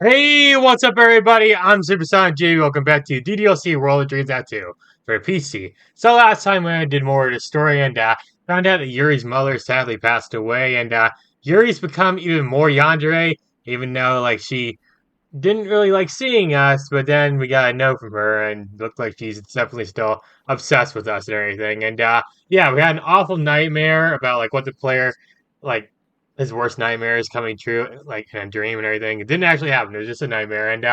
Hey, what's up, everybody? I'm SuperSonicJB. Welcome back to DDLC World of Dreams Act 2 for PC. So last time I did more of the story and found out that Yuri's mother sadly passed away, and Yuri's become even more yandere, even though she didn't really like seeing us, but then we got a note from her and looked like she's definitely still obsessed with us and everything. And yeah, we had an awful nightmare about what the player like his worst nightmare is coming true, in a dream and everything. It didn't actually happen, it was just a nightmare. And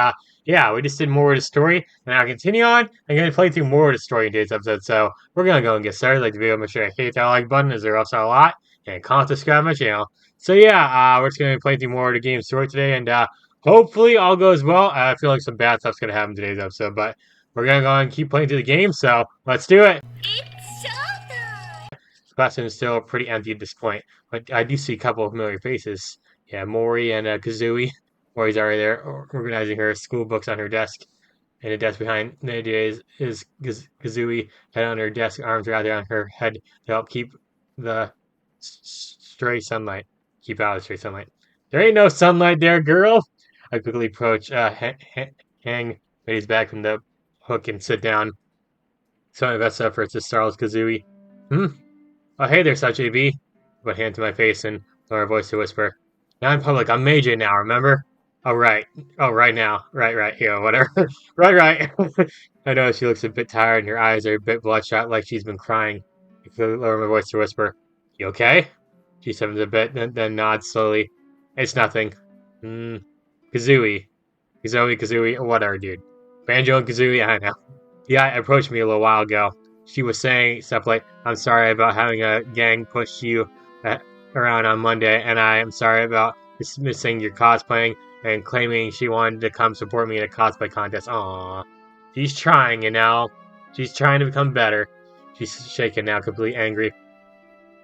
yeah, we just did more of the story. And I'll continue on. I'm gonna play through more of the story in today's episode. So we're gonna go and get started. Like the video, make sure to hit that like button as there also a lot. And comment, subscribe to my channel. So yeah, we're just gonna be playing through more of the game story today, and hopefully all goes well. I feel like some bad stuff's gonna happen in today's episode, but we're gonna go and keep playing through the game, so let's do it. It's showtime! The classroom is still pretty empty at this point, but I do see a couple of familiar faces. Yeah, Mori and Kazooie. Mori's already there, organizing her school books on her desk. And the desk behind Nadia is Kazooie, head on her desk, arms wrapped around her head to help keep the stray sunlight. Keep out of the stray sunlight. There ain't no sunlight there, girl. I quickly approach, hang Betty's back from the hook and sit down. So my best efforts to startles Kazooie. Hmm? Oh, hey there, Such AB. Put hand to my face and lower her voice to whisper. Now in public, I'm Major now, remember? Oh, right. Oh, right now. Right. Yeah, whatever. Right. I know she looks a bit tired and her eyes are a bit bloodshot like she's been crying. I quickly lower my voice to whisper. You okay? She stiffens a bit, then nods slowly. It's nothing. Hmm. Kazooie. Kazooie, whatever, dude. Banjo and Kazooie, I know. Yeah, approached me a little while ago. She was saying stuff like, I'm sorry about having a gang push you uh, around on Monday, and I am sorry about dismissing your cosplaying and claiming she wanted to come support me in a cosplay contest. Aww. She's trying, She's trying to become better. She's shaking now, completely angry.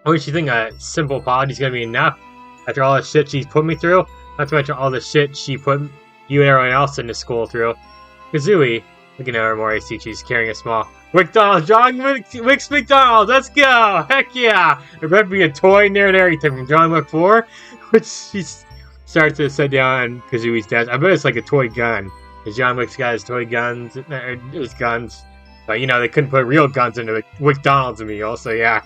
Oh, you think a simple apology is gonna be enough? After all the shit she's put me through? Not to mention all the shit she put you and everyone else in the school through. Kazooie, looking at her more, I see she's carrying a small McDonald's, John Wick's McDonald's, let's go! Heck yeah! There better be a toy near and everything from John Wick 4, which she starts to sit down on Kazooie's desk. I bet it's like a toy gun. Because John Wick's got his toy guns, his guns. But they couldn't put real guns into a McDonald's meal, so yeah.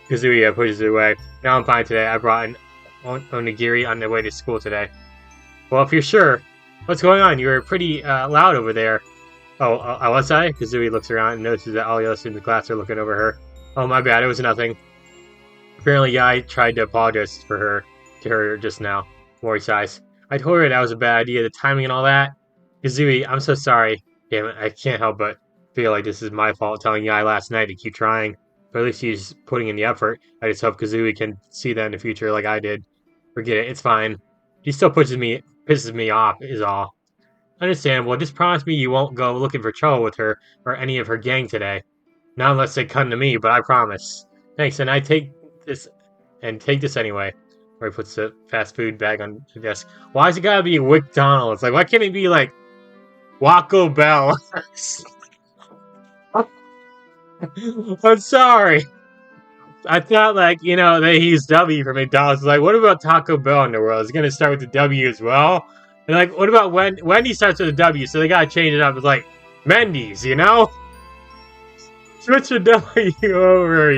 Kazooie pushes it away. Now I'm fine today. I brought an onigiri on the way to school today. Well, if you're sure, what's going on? You were pretty loud over there. Oh, was I? Kazooie looks around and notices that all the other students in the class are looking over her. Oh, my bad. It was nothing. Apparently, yeah, I tried to apologize to her just now. Mori sighs. I told her that was a bad idea, the timing and all that. Kazooie, I'm so sorry. Damn it, I can't help but feel like this is my fault telling Yai last night to keep trying. But at least she's putting in the effort. I just hope Kazooie can see that in the future like I did. Forget it, it's fine. She still pisses me off, is all. Understandable. Just promise me you won't go looking for trouble with her or any of her gang today. Not unless they come to me, but I promise. Thanks, and take this anyway. Where he puts the fast food bag on the desk. Why's it gotta be McDonald's? Why can't it be Waco Bell? I'm sorry. I thought they use W for McDonald's. What about Taco Bell in the world? Is it gonna start with the W as well? And what about Wendy starts with a W, so they gotta change it up. It's Mendy's, Switch the W over,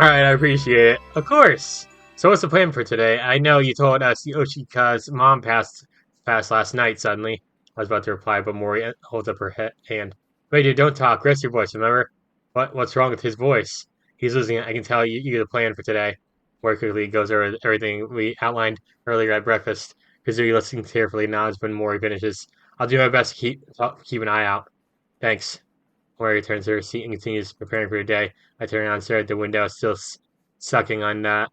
Alright, I appreciate it. Of course. So what's the plan for today? I know you told us Yoshika's mom passed last night suddenly. I was about to reply, but Mori holds up her hand. Wait, dude, don't talk. Rest your voice, remember? What's wrong with his voice? He's losing it. I can tell you the plan for today. Mori quickly goes over everything we outlined earlier at breakfast. Kazooie listens carefully, nods when Mori finishes. I'll do my best to keep an eye out. Thanks. Mori returns to her seat and continues preparing for her day. I turn around and stare at the window, still sucking on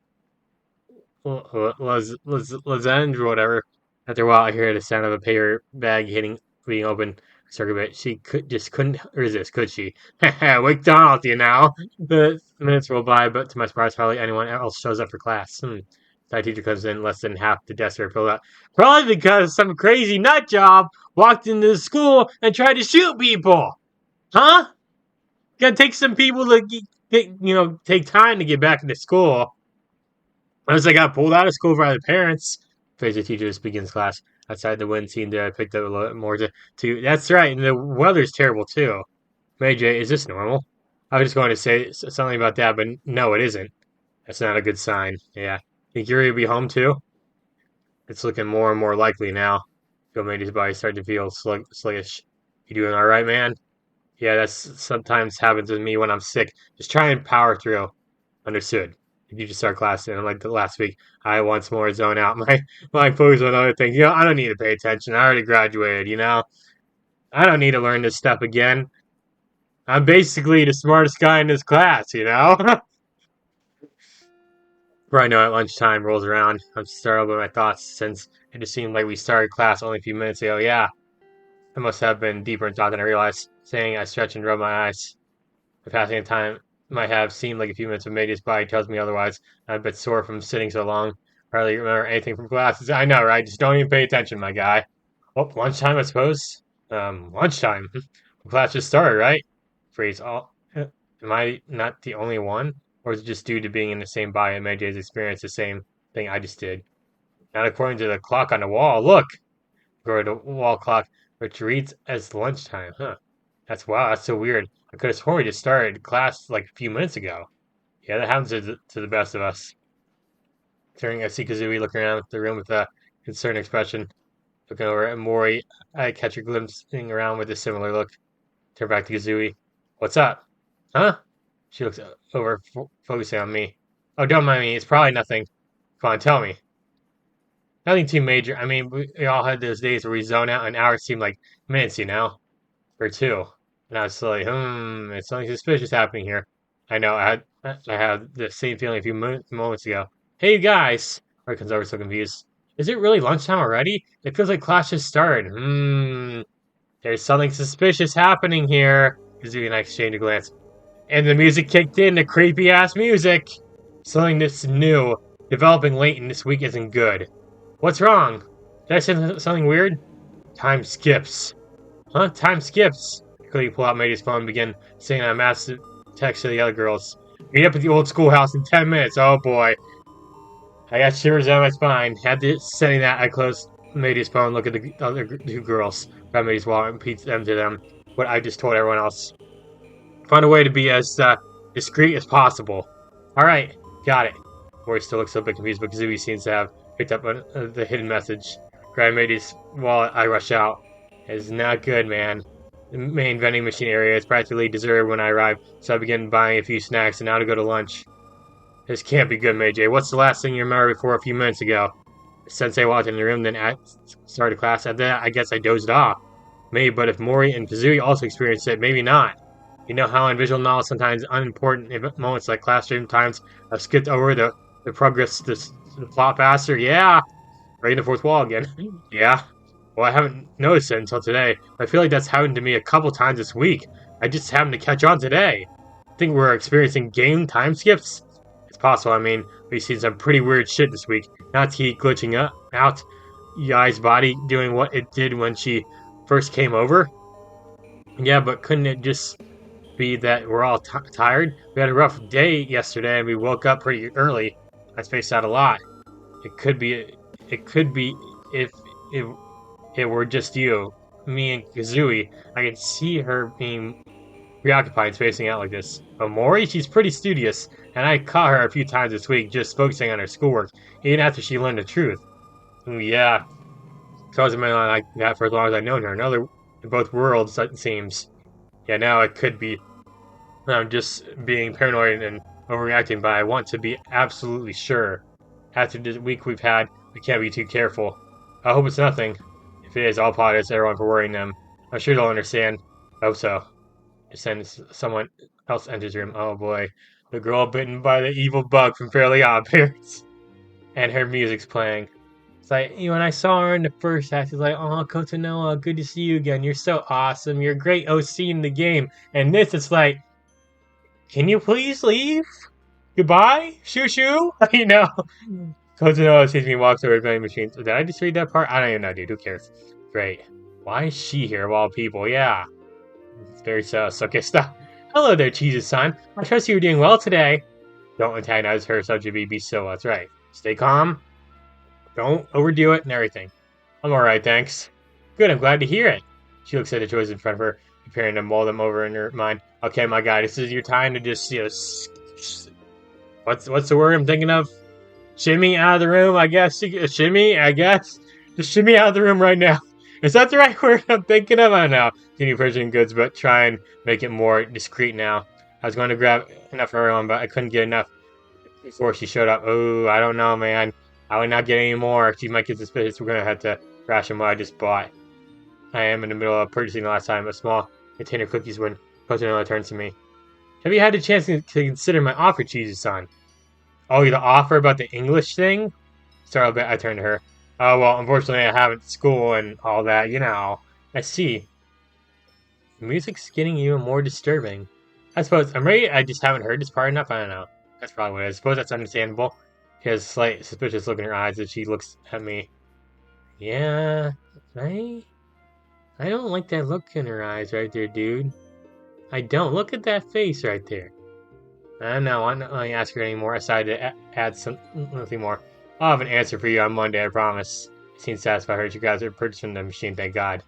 lozenge or whatever. After a while, I hear the sound of a paper bag being open. Circle bit. She couldn't resist, could she? McDonald's, The minutes roll by, but to my surprise, hardly anyone else shows up for class. That teacher comes in, less than half the desks are filled up. Probably because some crazy nut job walked into the school and tried to shoot people. Huh? Gotta take some people to take time to get back into school. Unless they got pulled out of school by their parents. physics teacher just begins class. Outside, the wind seemed to have picked up a little more to. That's right, and the weather's terrible too. May J, is this normal? I was just going to say something about that, but no, it isn't. That's not a good sign. Yeah. Think Yuri will be home too? It's looking more and more likely now. Phil made his body start to feel sluggish. You doing all right, man? Yeah, that's sometimes happens with me when I'm sick. Just try and power through. Understood. If you just start class and like the last week, I once more zone out my focus on other things. I don't need to pay attention. I already graduated. I don't need to learn this stuff again. I'm basically the smartest guy in this class. Right now at lunchtime rolls around. I'm startled by my thoughts since it just seemed like we started class only a few minutes ago. Yeah, I must have been deeper in thought than I realized. Saying I stretch and rub my eyes. The passing of time might have seemed like a few minutes, but maybe his body tells me otherwise. I'm a bit sore from sitting so long. Hardly remember anything from classes. I know, right? Just don't even pay attention, my guy. Oh, lunchtime, I suppose. Lunchtime. Class just started, right? Phrase all. Am I not the only one? Or is it just due to being in the same body and Medjay's experienced the same thing I just did? Not according to the clock on the wall. Look! Go to the wall clock, which reads as lunchtime. Huh. Wow, that's so weird. I could have sworn we just started class like a few minutes ago. Yeah, that happens to the best of us. Turning, I see Kazooie looking around the room with a concerned expression. Looking over at Mori, I catch her glimpsing around with a similar look. Turn back to Kazooie. What's up? Huh? She looks over, focusing on me. Oh, don't mind me. It's probably nothing. Come on, tell me. Nothing too major. I mean, we all had those days where we zone out and hours seem like minutes. Or two. And I was like, it's something suspicious happening here. I know, I had the same feeling a few moments ago. Hey, you guys! Roy comes over so confused. Is it really lunchtime already? It feels like class just started. There's something suspicious happening here. Kazooie and I exchange a glance. And the music kicked in, the creepy ass music! Something that's new, developing late in this week isn't good. What's wrong? Did I say something weird? Time skips. Huh? Time skips. Quickly pull out Matey's phone and begin sending a massive text to the other girls. Meet up at the old schoolhouse in 10 minutes. Oh boy. I got shivers down my spine. After sending that, I closed Matey's phone, look at the other two girls, grab Matey's wallet, and repeat them to them what I just told everyone else. Find a way to be as discreet as possible. Alright, got it. Rory still looks a bit confused, but Kazooie seems to have picked up the hidden message. Grab Matey's wallet, I rush out. It's not good, man. The main vending machine area is practically deserted when I arrive, so I begin buying a few snacks and now to go to lunch. This can't be good, Meijay. What's the last thing you remember before a few minutes ago? Sensei walked in the room, then started class. After that, I guess I dozed off. Maybe, but if Mori and Kazooie also experienced it, maybe not. You know how in visual novels sometimes unimportant moments like classroom times are skipped over the progress, the plot faster? Yeah! Breaking the fourth wall again. Yeah. Well, I haven't noticed it until today. I feel like that's happened to me a couple times this week. I just happened to catch on today. I think we're experiencing game time skips? It's possible. I mean, we've seen some pretty weird shit this week. Natsuki glitching out, Yai's body doing what it did when she first came over. Yeah, but couldn't it just be that we're all tired? We had a rough day yesterday and we woke up pretty early. I spaced out a lot. It could be if it were just you, me and Kazooie. I could see her being preoccupied spacing out like this. But Mori, she's pretty studious, and I caught her a few times this week just focusing on her schoolwork, even after she learned the truth. Ooh, yeah, so has been like that for as long as I've known her. In both worlds, it seems. Yeah, now it could be I'm just being paranoid and overreacting, but I want to be absolutely sure. After the week we've had, we can't be too careful. I hope it's nothing. If it is, I'll apologize to everyone for worrying them. I'm sure they'll understand. I hope so. Just then someone else enters the room. Oh boy. The girl bitten by the evil bug from Fairly Odd Parents. And her music's playing. It's like, when I saw her in the first act, it's like, oh, Kotonoha, good to see you again. You're so awesome. You're a great OC in the game. And this, it's like, can you please leave? Goodbye? Shoo shoo? Kotonoha sees me walk through a vending machine. Did I just read that part? I don't even know, dude. Who cares? Great. Why is she here of all people? Yeah. It's very sus. Okay, stop. Hello there, Jesus-san. I trust you're doing well today. Don't antagonize her, SuperSonicJB. Be still. That's right. Stay calm. Don't overdo it and everything. I'm alright, thanks. Good, I'm glad to hear it. She looks at the choices in front of her, preparing to mull them over in her mind. Okay, my guy, this is your time to just, what's the word I'm thinking of? Shimmy out of the room, I guess. Shimmy, I guess. Just shimmy out of the room right now. Is that the right word I'm thinking of? I don't know. Continue purchasing goods, but try and make it more discreet now. I was going to grab enough for everyone, but I couldn't get enough before she showed up. Oh, I don't know, man. I would not get any more. She might get suspicious. We're going to have to ration what I just bought. I am in the middle of purchasing the last time a small container of cookies when Kotonoha turns to me. Have you had a chance to consider my offer, Chizu-san? Oh, the offer about the English thing? Startled a bit, I turned to her. Oh, well, unfortunately I haven't school and all that, you know. I see. The music's getting even more disturbing. I suppose I'm ready. I just haven't heard this part enough. I don't know. That's probably what it is. I suppose that's understandable. She has a slight suspicious look in her eyes as she looks at me. Yeah, I don't like that look in her eyes right there, dude. I don't. Look at that face right there. I don't know. I'm not going to ask her anymore. I decided to add nothing more. I'll have an answer for you on Monday, I promise. She seemed satisfied. Her. You guys are purchasing the machine, thank God.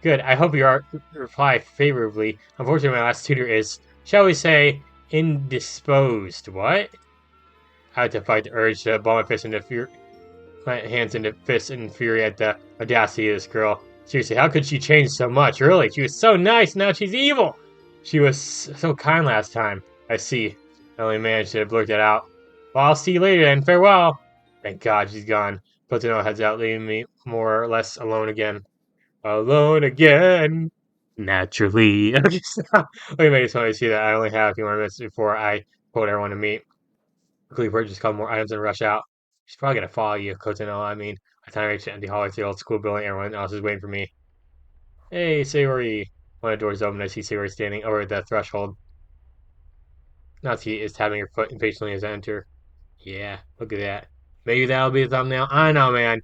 Good. I hope you reply favorably. Unfortunately, my last tutor is, shall we say, indisposed. What? I had to fight the urge to ball my fist into my hands into fists in fury at the audacity of this girl. Seriously, how could she change so much? Really, she was so nice. Now she's evil. She was so kind last time. I see. I only managed to blurt that out. Well, I'll see you later then. Farewell. Thank God she's gone. Kotonoha heads out, leaving me more or less alone again. Alone again. Naturally. Okay, stop. Wait a minute, just want to see that I only have a few more minutes before I told everyone to meet. Quickly purchase a couple more items and rush out. She's probably gonna follow you, Kotonoha. I mean, by the time I reach the empty hallway to the old school building, everyone else is waiting for me. Hey, Sayori. One of the doors open. I see Sayori standing over the threshold. Natsuki is tapping her foot impatiently as I enter. Yeah, look at that. Maybe that'll be the thumbnail. I don't know, man.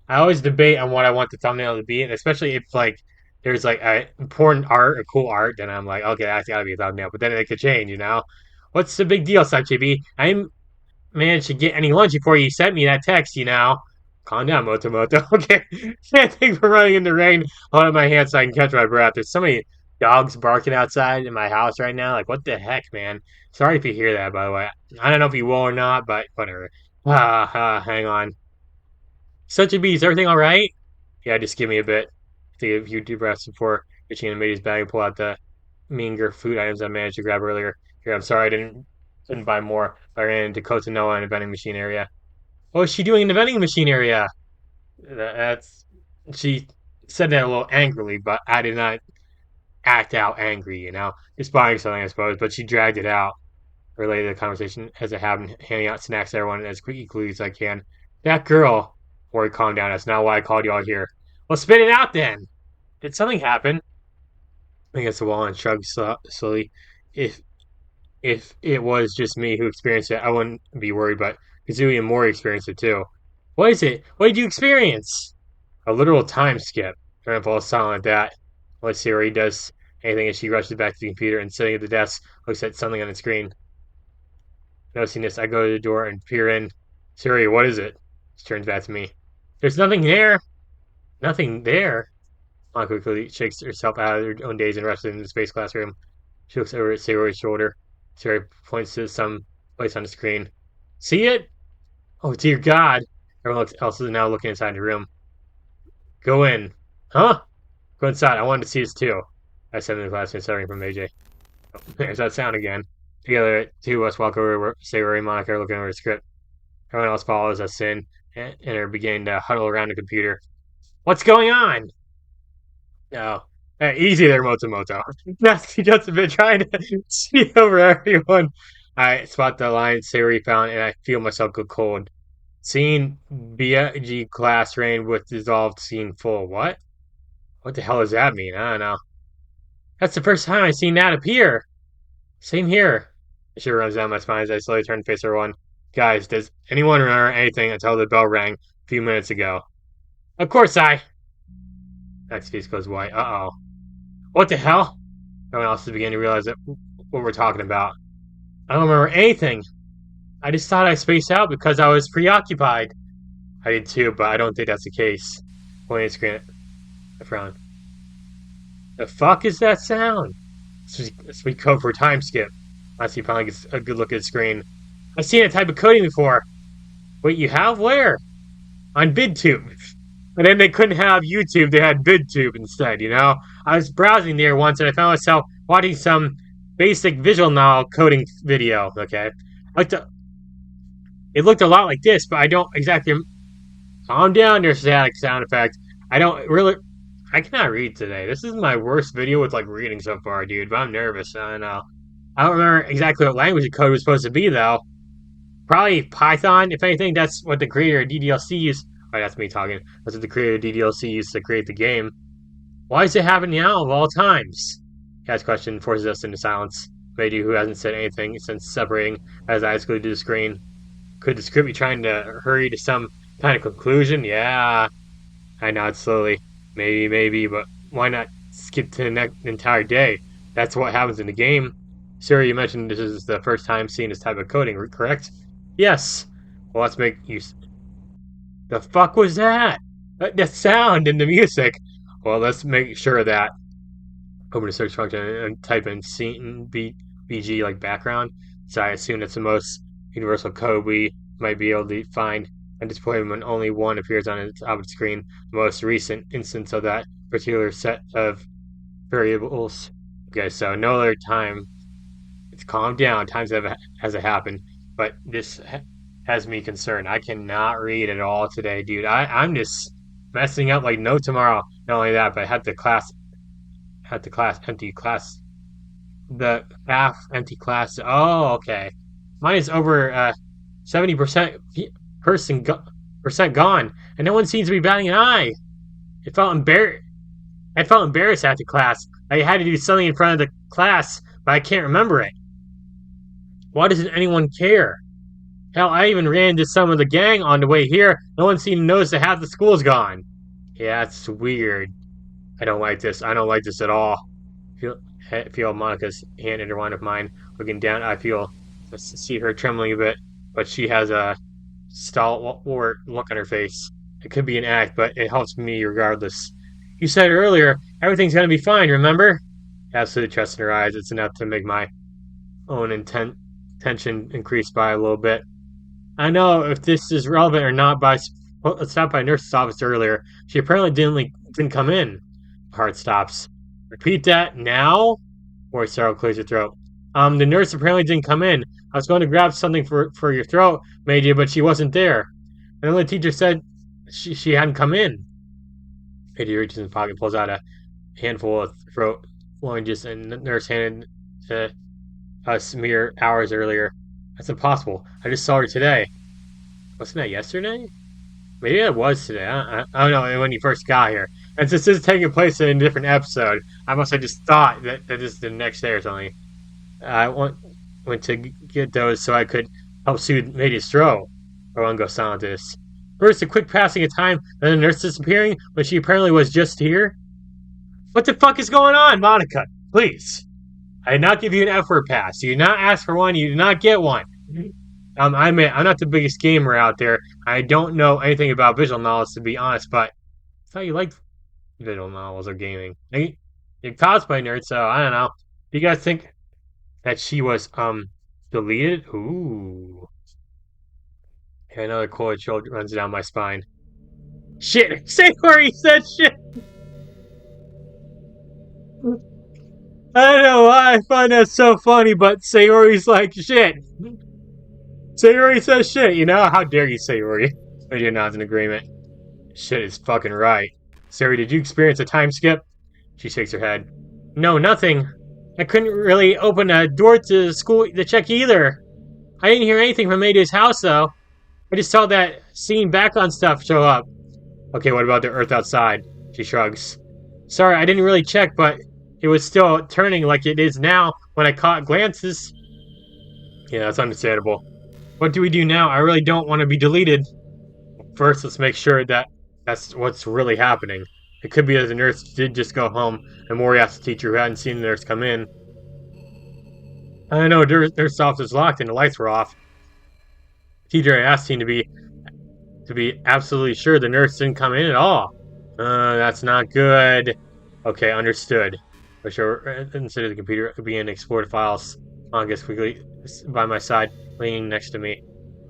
I always debate on what I want the thumbnail to be, and especially if like there's like a important art or cool art, then I'm like, okay, that's gotta be a thumbnail. But then it could change, you know. What's the big deal, SuperSonicJB? I'm managed to get any lunch before you sent me that text, you know. Calm down, Motomoto. Okay. Thanks for running in the rain, holding my hand so I can catch my breath. There's so many dogs barking outside in my house right now. Like, what the heck, man? Sorry if you hear that, by the way. I don't know if you will or not, but whatever. Hang on. Such a beast. Everything all right? Yeah, just give me a bit. Take a few deep breaths before reaching into Matey's bag and pull out the meager food items I managed to grab earlier. Here, I'm sorry I couldn't buy more. I ran into Kotonoha in the vending machine area. What was she doing in the vending machine area? That's she said that a little angrily, but I did not act out angry, you know. Just buying something, I suppose, but she dragged it out. Related to the conversation as I have, handing out snacks to everyone as quickly as I can. That girl, Ori, calm down. That's not why I called you all here. Well, spit it out then. Did something happen? Against the wall and shrugged slowly. If it was just me who experienced it, I wouldn't be worried, but Kazooie and Mori experienced it too. What is it? What did you experience? A literal time skip. Everyone falls silent at that. Let's see where he does anything as she rushes back to the computer and sitting at the desk looks at something on the screen. Noticing this, I go to the door and peer in. Siri, what is it? She turns back to me. There's nothing there. Nothing there. Mom quickly shakes herself out of her own daze and rushes into the space classroom. She looks over at Sayori's shoulder. Sayori points to some place on the screen. See it? Oh, dear God. Everyone else is now looking inside the room. Go in. Huh? Go inside. I wanted to see this too. I said in the classroom, starting from AJ. Oh, there's that sound again. Together, two of us walk over where Sayori and Monica are looking over the script. Everyone else follows us in and are beginning to huddle around the computer. What's going on? Oh, easy there, Motomoto. Just a bit trying to see over everyone. I spot the line Sayori found, and I feel myself go cold. Seeing BG class rain with dissolved scene full. What? What the hell does that mean? I don't know. That's the first time I've seen that appear. Same here. A shiver runs down my spine as I slowly turn to face everyone. Guys, does anyone remember anything until the bell rang a few minutes ago? Of course I. Next face goes white. Uh oh. What the hell? Everyone else is beginning to realize what we're talking about. I don't remember anything. I just thought I spaced out because I was preoccupied. I did too, but I don't think that's the case. Pointing screen, I frown. The fuck is that sound? Sweet code for time skip. Honestly, finally gets a good look at the screen. I've seen that type of coding before. Wait, you have? Where? On BidTube. And then they couldn't have YouTube, they had BidTube instead, you know? I was browsing there once and I found myself watching some basic visual novel coding video, okay? It looked a lot like this, but I don't exactly. Calm down, your static sound effect. I don't really. I cannot read today. This is my worst video with like reading so far, dude, but I'm nervous. I don't know. I don't remember exactly what language the code was supposed to be, though. Probably Python. If anything, that's what the creator of DDLC used. Oh, that's me talking. That's what the creator of DDLC used to create the game. Why is it happening now of all times? Cat's question forces us into silence. Meiji, who hasn't said anything since separating, has eyes glued to the screen. Could the script be trying to hurry to some kind of conclusion? Yeah. I nod slowly. Maybe, but why not skip to the next entire day? That's what happens in the game. Sarah, you mentioned this is the first time seeing this type of coding, correct? Yes. Well, let's make you. The fuck was that? The sound and the music. Well, let's make sure that. Open the search function and type in scene BG like background. So I assume that's the most universal code we might be able to find and display when only one appears on the top of the screen. The most recent instance of that particular set of variables. Okay, so no other time. It's calmed down. Times hasn't happened, but this has me concerned. I cannot read at all today, dude. I'm just messing up like no tomorrow. Not only that, but I empty class, the half empty class. Oh, okay. Mine is over 70% percent gone, and no one seems to be batting an eye. It felt embarrassed. I felt embarrassed after class. I had to do something in front of the class, but I can't remember it. Why doesn't anyone care? Hell, I even ran into some of the gang on the way here. No one seemed to notice that half the school's gone. Yeah, it's weird. I don't like this. I don't like this at all. Feel Monica's hand intertwined with mine. Looking down, I see her trembling a bit, but she has a stalwart look on her face. It could be an act, but it helps me regardless. You said earlier everything's gonna be fine. Remember? Absolute trust in her eyes. It's enough to make my own tension increase by a little bit. I know if this is relevant or not, but I stopped by nurse's office earlier. She apparently didn't come in. Heart stops. Repeat that now? Boy, Sarah clears her throat. The nurse apparently didn't come in. I was going to grab something for your throat, Meiji, but she wasn't there. And then the teacher said she hadn't come in. Meiji reaches in his pocket, pulls out a handful of throat oranges, and the nurse handed to us mere hours earlier. That's impossible. I just saw her today. Wasn't that yesterday? Maybe it was today. I don't know when you first got here. And since this is taking place in a different episode, I must have just thought that this is the next day or something. I went to get those so I could help soothe Meidi's throat. Everyone goes silent at this. First, a quick passing of time, then the nurse disappearing when she apparently was just here. What the fuck is going on, Monica? Please. I did not give you an effort pass. You did not ask for one. You did not get one. I admit, I'm not the biggest gamer out there. I don't know anything about visual novels, to be honest, but I thought you liked visual novels or gaming. You're cosplay nerd, so I don't know. Do you guys think that she was deleted? Ooh. Okay, another cold chill runs down my spine. Shit! Say where he said shit! I don't know why I find that so funny, but Sayori's like shit. Sayori says shit, you know? How dare you, Sayori? Meiji nods in agreement. Shit is fucking right. Sayori, did you experience a time skip? She shakes her head. No, nothing. I couldn't really open a door to school to check either. I didn't hear anything from Meidi's house, though. I just saw that scene background stuff show up. Okay, what about the earth outside? She shrugs. Sorry, I didn't really check, but it was still turning like it is now when I caught glances. Yeah, that's understandable. What do we do now? I really don't want to be deleted. First, let's make sure that that's what's really happening. It could be that the nurse did just go home, and Mori asked the teacher who hadn't seen the nurse come in. I know, nurse's office was locked and the lights were off. The teacher asked him to be to be absolutely sure the nurse didn't come in at all. That's not good. Okay, understood. For sure, instead of the computer being explore the files, Angus quickly by my side, leaning next to me.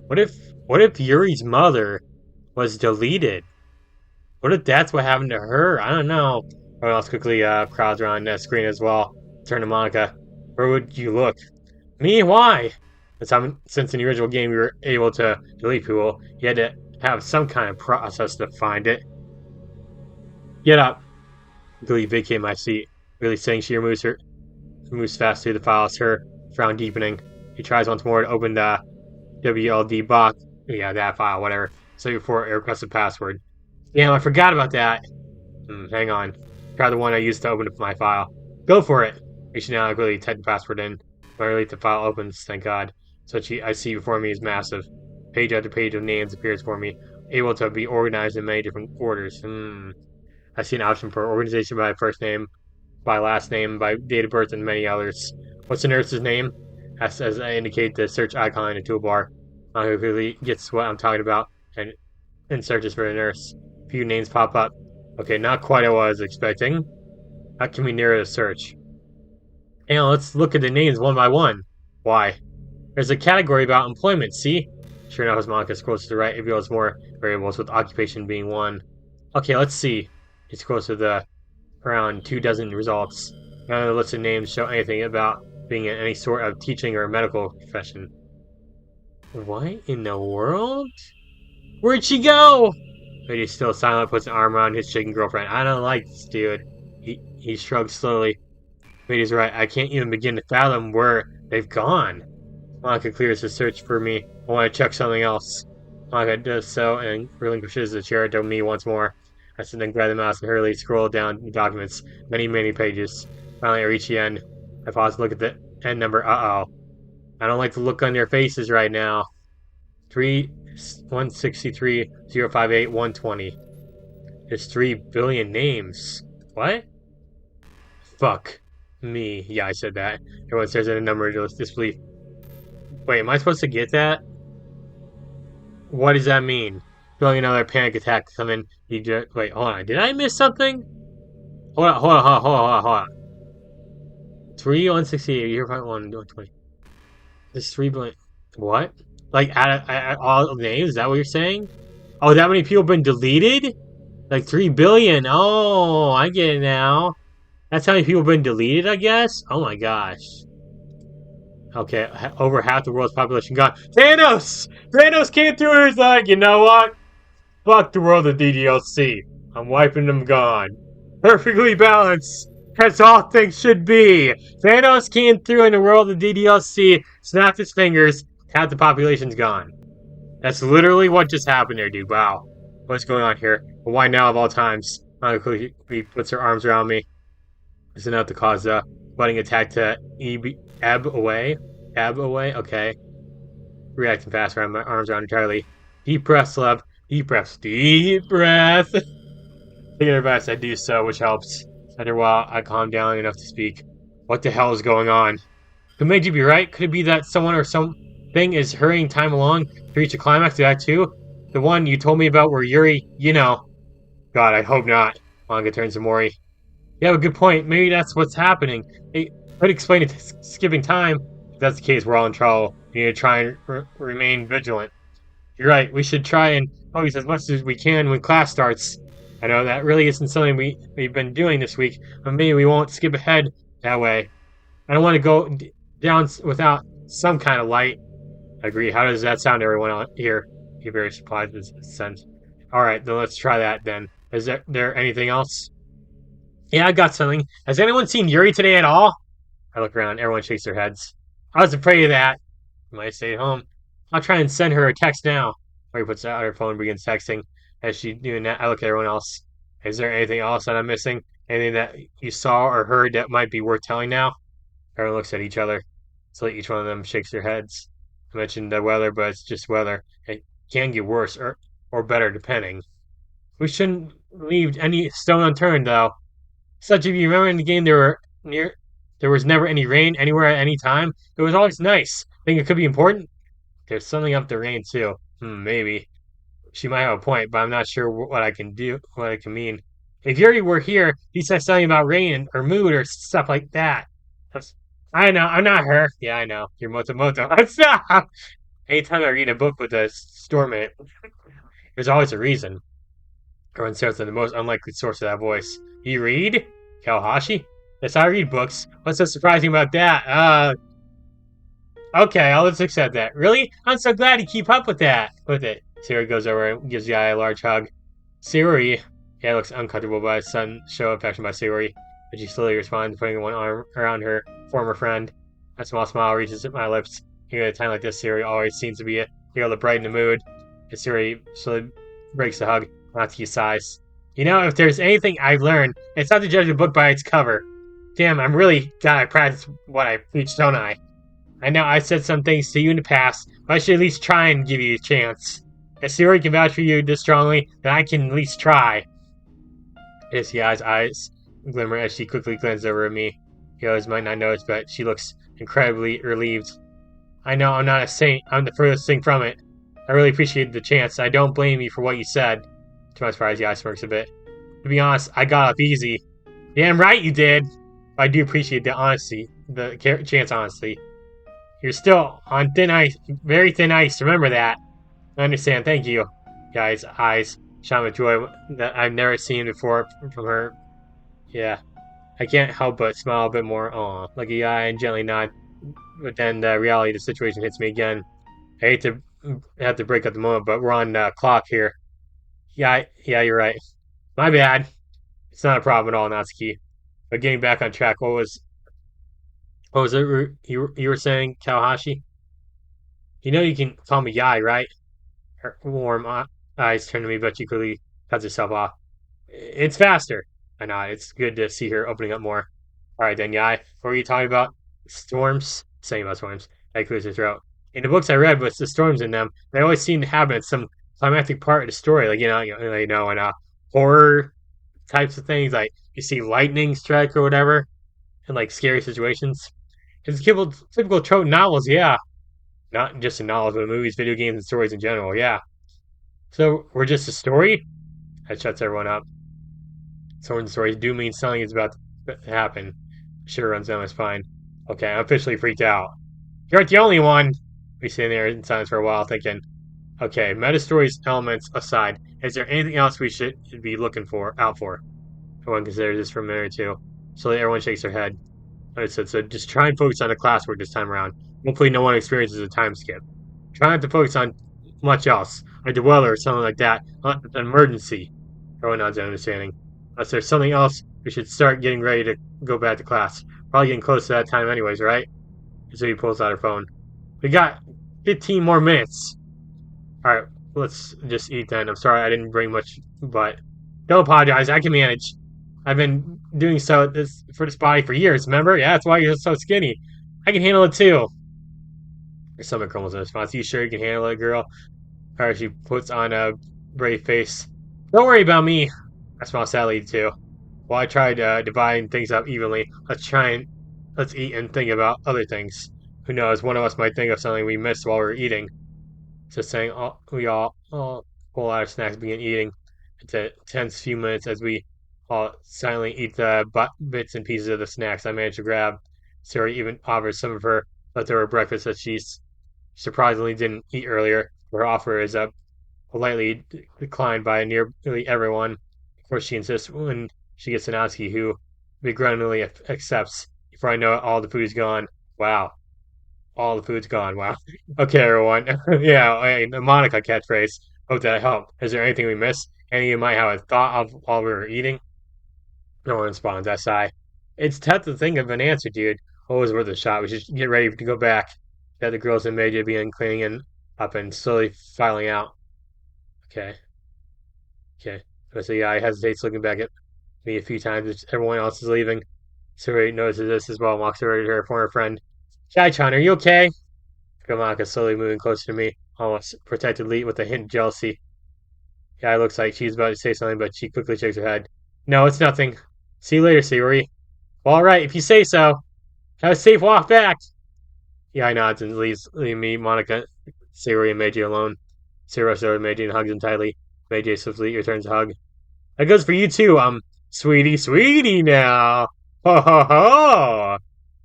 What if what if Yuri's mother was deleted? What if that's what happened to her? I don't know. Everyone else quickly crowds around the screen as well. Turn to Monica. Where would you look? Me? Why? Since in the original game you were able to delete people, you had to have some kind of process to find it. Get up. Quickly vacate my seat. Really saying she moves fast through the files, her frown deepening. She tries once more to open the WLD box. Yeah, that file, whatever. So before it requests a password. Damn, I forgot about that. Hang on. Try the one I used to open up my file. Go for it. Reaching out, I quickly type the password in. Finally, the file opens, thank God. So I see before me is massive. Page after page of names appears for me, able to be organized in many different orders. I see an option for organization by first name, by last name, by date of birth, and many others. What's the nurse's name? As I indicate the search icon in the toolbar. I quickly gets what I'm talking about and searches for the nurse. A few names pop up. Okay, not quite what I was expecting. How can we narrow the search? And let's look at the names one by one. Why? There's a category about employment, see? Sure enough, as Monica scrolls to the right, it reveals more variables, with occupation being one. Okay, let's see. It scrolls to the around 2 dozen results. None of the listed names show anything about being in any sort of teaching or medical profession. What in the world? Where'd she go? But he's still silent, puts an arm around his shaking girlfriend. I don't like this dude. He shrugs slowly. But right, I can't even begin to fathom where they've gone. Monica clears the search for me. I want to check something else. Monica does so and relinquishes the chair to me once more. I sit and grab the mouse and hurriedly scroll down the documents, many, many pages. Finally, I reach the end. I pause to look at the end number. Uh-oh. I don't like the look on their faces right now. 163,058,120. There's 3 billion names. What? Fuck me. Yeah, I said that. Everyone stares at the number in disbelief. Wait, am I supposed to get that? What does that mean? Feeling another panic attack come in. Wait, hold on. Did I miss something? Hold on. 3 168. You're right. 120. There's 3 billion. What? Like out of all the names? Is that what you're saying? Oh, that many people have been deleted? Like 3 billion. Oh, I get it now. That's how many people have been deleted, I guess? Oh my gosh. Okay, over half the world's population gone. Thanos! Thanos came through and was like, you know what? Fuck the world of DDLC. I'm wiping them gone. Perfectly balanced. That's all things should be. Thanos came through in the world of DDLC, snapped his fingers, half the population's gone. That's literally what just happened there, dude. Wow. What's going on here? Well, why now of all times? He puts her arms around me. Is enough to cause a budding attack to ebb away. Ebb away? Okay. Reacting fast around my arms around entirely. Deep breaths, love. Deep breaths. Deep breath. Taking her best, I do so, which helps. After a while, I calm down enough to speak. What the hell is going on? Could made you be right? Could it be that someone or something is hurrying time along to reach a climax to that too? The one you told me about where Yuri, you know. God, I hope not. Manga turns to Mori. You have a good point. Maybe that's what's happening. It could explain it skipping time. If that's the case, we're all in trouble. We need to try and remain vigilant. You're right. We should try and focus as much as we can when class starts. I know that really isn't something we've been doing this week, but maybe we won't skip ahead that way. I don't want to go down without some kind of light. I agree. How does that sound to everyone out here? You're very surprised with this sense. All right, then let's try that then. Is there anything else? Yeah, I got something. Has anyone seen Yuri today at all? I look around. Everyone shakes their heads. I was afraid of that. I might stay at home. I'll try and send her a text now. Mary puts out her phone and begins texting. As she's doing that, I look at everyone else. Is there anything else that I'm missing? Anything that you saw or heard that might be worth telling now? Everyone looks at each other. So each one of them shakes their heads. I mentioned the weather, but it's just weather. It can get worse or better depending. We shouldn't leave any stone unturned, though. Such if you remember in the game there was never any rain anywhere at any time. It was always nice. Think it could be important? There's something up the rain too. Maybe. She might have a point, but I'm not sure what I can do, what I can mean. If Yuri were here, he said something about rain or mood or stuff like that. I know, I'm not her. Yeah, I know. You're Motomoto. Stop! Anytime I read a book with a storm in it, there's always a reason. Everyone starts in the most unlikely source of that voice. You read? Kawahashi? Yes, I read books. What's so surprising about that? Okay, I'll just accept that. Really? I'm so glad you keep up with it. Sayori goes over and gives Yai a large hug. Sayori, Yai looks uncomfortable by his sudden show of affection by Sayori, but she slowly responds, putting one arm around her former friend. A small smile reaches my lips. Even at a time like this, Sayori always seems to be able to brighten the mood. As Sayori slowly breaks the hug, Natsuki sighs. You know, if there's anything I've learned, it's not to judge a book by its cover. Damn, I'm really gotta practice what I preach, don't I? I know I said some things to you in the past, but I should at least try and give you a chance. If Siri can vouch for you this strongly, then I can at least try. Isiai's eyes glimmer as she quickly glances over at me. The others might not notice, but she looks incredibly relieved. I know I'm not a saint. I'm the furthest thing from it. I really appreciate the chance. I don't blame you for what you said. To my surprise, Yai smirks a bit. To be honest, I got up easy. Damn right you did. I do appreciate the honesty, the chance honesty. You're still on thin ice, very thin ice. Remember that. I understand. Thank you. Guy's eyes shine with joy that I've never seen before from her. Yeah, I can't help but smile a bit more. Aw, look at Guy and gently nod. But then the reality of the situation hits me again. I hate to have to break up the moment, but we're on clock here. Yeah, you're right. My bad. It's not a problem at all, Natsuki. But getting back on track, what was it you were saying, Kawahashi? You know you can call me Yai, right? Her warm eyes turn to me, but she quickly cuts herself off. It's faster. I know. It's good to see her opening up more. All right, then, Yai. What were you talking about? Storms? Saying about storms. I clears her throat. In the books I read with the storms in them, they always seem to happen at some climactic part of the story, like in horror types of things, like you see lightning strike or whatever, in like scary situations. It's typical trope in novels, yeah. Not just in novels, but in movies, video games, and stories in general, yeah. So we're just a story? That shuts everyone up. Sword stories do mean something is about to happen. Shiver runs down my spine. Okay, I'm officially freaked out. You aren't the only one! We sit there in silence for a while, thinking, okay, meta stories elements aside, is there anything else we should be looking out for? Everyone considers this for a minute or two. Slowly, everyone shakes their head. Understood, so just try and focus on the classwork this time around. Hopefully, no one experiences a time skip. Try not to focus on much else, like the weather or something like that. An emergency. Everyone nods in understanding. Unless there's something else, we should start getting ready to go back to class. Probably getting close to that time anyways, right? So he pulls out her phone. We got 15 more minutes. Alright, let's just eat then. I'm sorry I didn't bring much, but don't apologize. I can manage. I've been doing for this body for years, remember? Yeah, that's why you're so skinny. I can handle it too. Her stomach crumbles in response. You sure you can handle it, girl? Alright, she puts on a brave face. Don't worry about me. I smile sadly too. While I tried dividing things up evenly, let's eat and think about other things. Who knows? One of us might think of something we missed while we were eating. So saying, we all pull out our snacks, begin eating. It's a tense few minutes as we all silently eat the bits and pieces of the snacks I managed to grab. Sarah even offers some of her leftover breakfast that she surprisingly didn't eat earlier. Her offer is politely declined by nearly everyone. Of course, she insists when she gets to Natsuki, who begrudgingly accepts. Before I know it, all the food's gone. Wow. All the food's gone. Wow. Okay, everyone. Yeah, the Monica catchphrase. Hope that helped. Is there anything we missed? Any you might have a thought of while we were eating? No one responds. I sigh. It's tough to think of an answer, dude. Always worth a shot. We should get ready to go back. Got the girls in Meiji being cleaning up and slowly filing out. Okay. Okay. So yeah, I hesitates looking back at me a few times as everyone else is leaving. Suri notices this as well and walks over to her former friend. Chai-chan, are you okay? Gamaka slowly moving closer to me, almost protectively with a hint of jealousy. Yeah, it looks like she's about to say something, but she quickly shakes her head. No, it's nothing. See you later, Sayori. Well, all right, if you say so. Have a safe walk back. Yeah, I nods and leaving me, Monica, Sayori, and Meiji alone. Sarah over Meiji and hugs him tightly. Meiji swiftly returns the hug. That goes for you too, sweetie, sweetie now. Ho ho ho!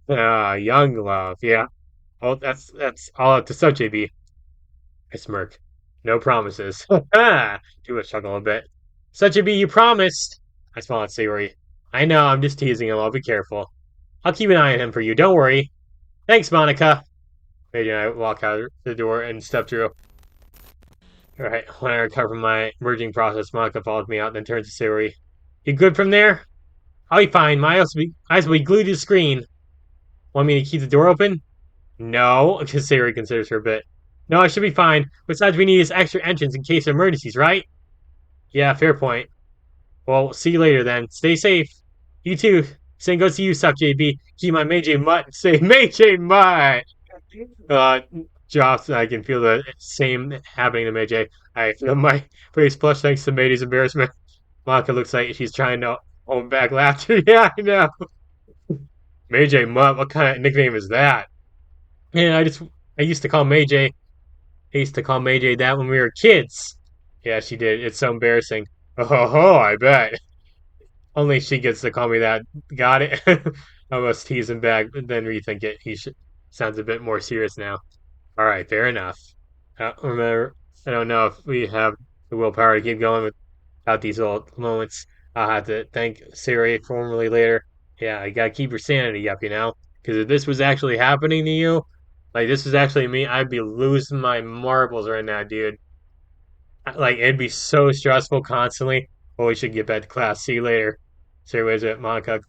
Ah, young love, yeah. Oh, that's all up to Sub JB. I smirk. No promises. Do a chuckle a bit. Such a bee, you promised. I smile at Sayori. I know, I'm just teasing him. I'll be careful. I'll keep an eye on him for you. Don't worry. Thanks, Monica. Paige and I walk out the door and step through. All right. When I recover from my merging process, Monica follows me out, then turns to Sayori. You good from there? I'll be fine. My eyes will be glued to the screen. Want me to keep the door open? No, because Sayori considers her a bit. No, I should be fine. Besides, we need this extra entrance in case of emergencies, right? Yeah, fair point. Well, see you later then. Stay safe. You too. Same goes to you, Suck JB. Keep my Meiji Mutt. Say Meiji Mutt. Uh, Drops. I can feel the same happening to Meiji. I feel my face flush thanks to Meiji's embarrassment. Monica looks like she's trying to hold back laughter. Yeah, I know. Meiji Mutt. What kind of nickname is that? Yeah, I used to call Meiji. I used to call Meiji that when we were kids. Yeah, she did. It's so embarrassing. Oh, ho, ho, I bet. Only she gets to call me that. Got it? I must tease him back, but then rethink it. Sounds a bit more serious now. All right, fair enough. Remember, I don't know if we have the willpower to keep going without these little moments. I'll have to thank Siri formally later. Yeah, you gotta keep your sanity up, you know? Because if this was actually happening to you, like this was actually me, I'd be losing my marbles right now, dude. Like it'd be so stressful constantly. Well, we should get back to class. See you later. Siri waves at Monica,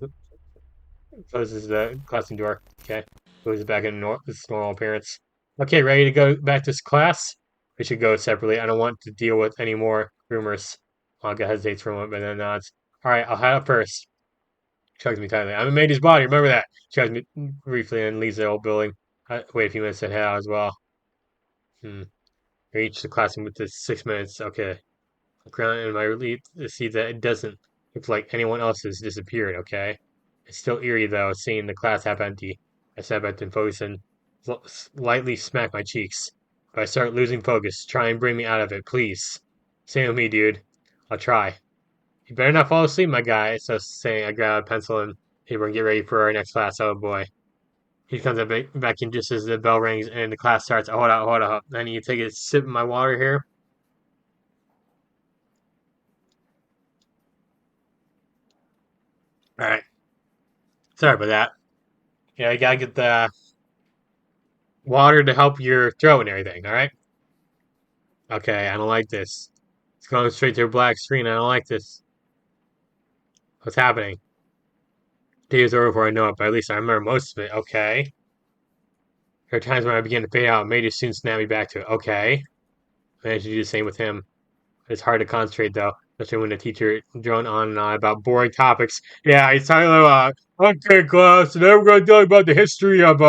closes the classroom door. Okay, goes back in its normal appearance. Okay, ready to go back to class? We should go separately. I don't want to deal with any more rumors. Monica hesitates for a moment, but then nods. All right, I'll head up first. Chugs me tightly. I'm in Mandy's body. Remember that. Chugs me briefly and leaves the old building. I wait a few minutes to head out as well. Hmm. Reach the classroom with the 6 minutes. Okay. Ground in my relief to see that it doesn't look like anyone else has disappeared, okay? It's still eerie, though, seeing the class half empty. I step back and focus and lightly smack my cheeks. If I start losing focus, try and bring me out of it, please. Same with me, dude. I'll try. You better not fall asleep, my guy. So saying, I grab a pencil and paper and get ready for our next class. Oh boy. He comes back in just as the bell rings and the class starts. Oh, hold up. I need to take a sip of my water here. All right. Sorry about that. Yeah, you gotta get the water to help your throat and everything, alright? Okay, I don't like this. It's going straight to a black screen. I don't like this. What's happening? Day is over before I know it, but at least I remember most of it. Okay. There are times when I begin to fade out. May just soon snap me back to it. Okay. I managed to do the same with him. It's hard to concentrate, though, especially when the teacher droned on and on about boring topics. Yeah, he's talking about, okay, class, today we're going to talk about the history of,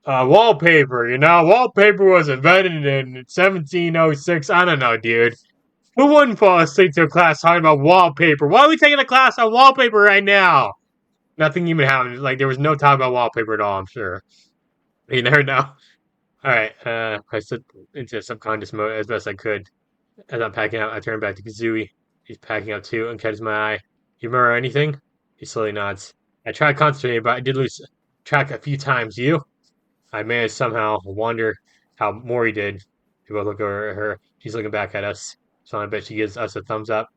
wallpaper, you know? Wallpaper was invented in 1706. I don't know, dude. Who wouldn't fall asleep to a class talking about wallpaper? Why are we taking a class on wallpaper right now? Nothing even happened. Like, there was no talk about wallpaper at all, I'm sure. You never know. Alright, I slipped into subconscious mode as best I could. As I'm packing out, I turn back to Kazooie. He's packing up too and catches my eye. You remember anything? He slowly nods. I tried concentrating, but I did lose track a few times. You? I managed somehow. Wonder how Mori did. We both look over at her. She's looking back at us. So I bet she gives us a thumbs up.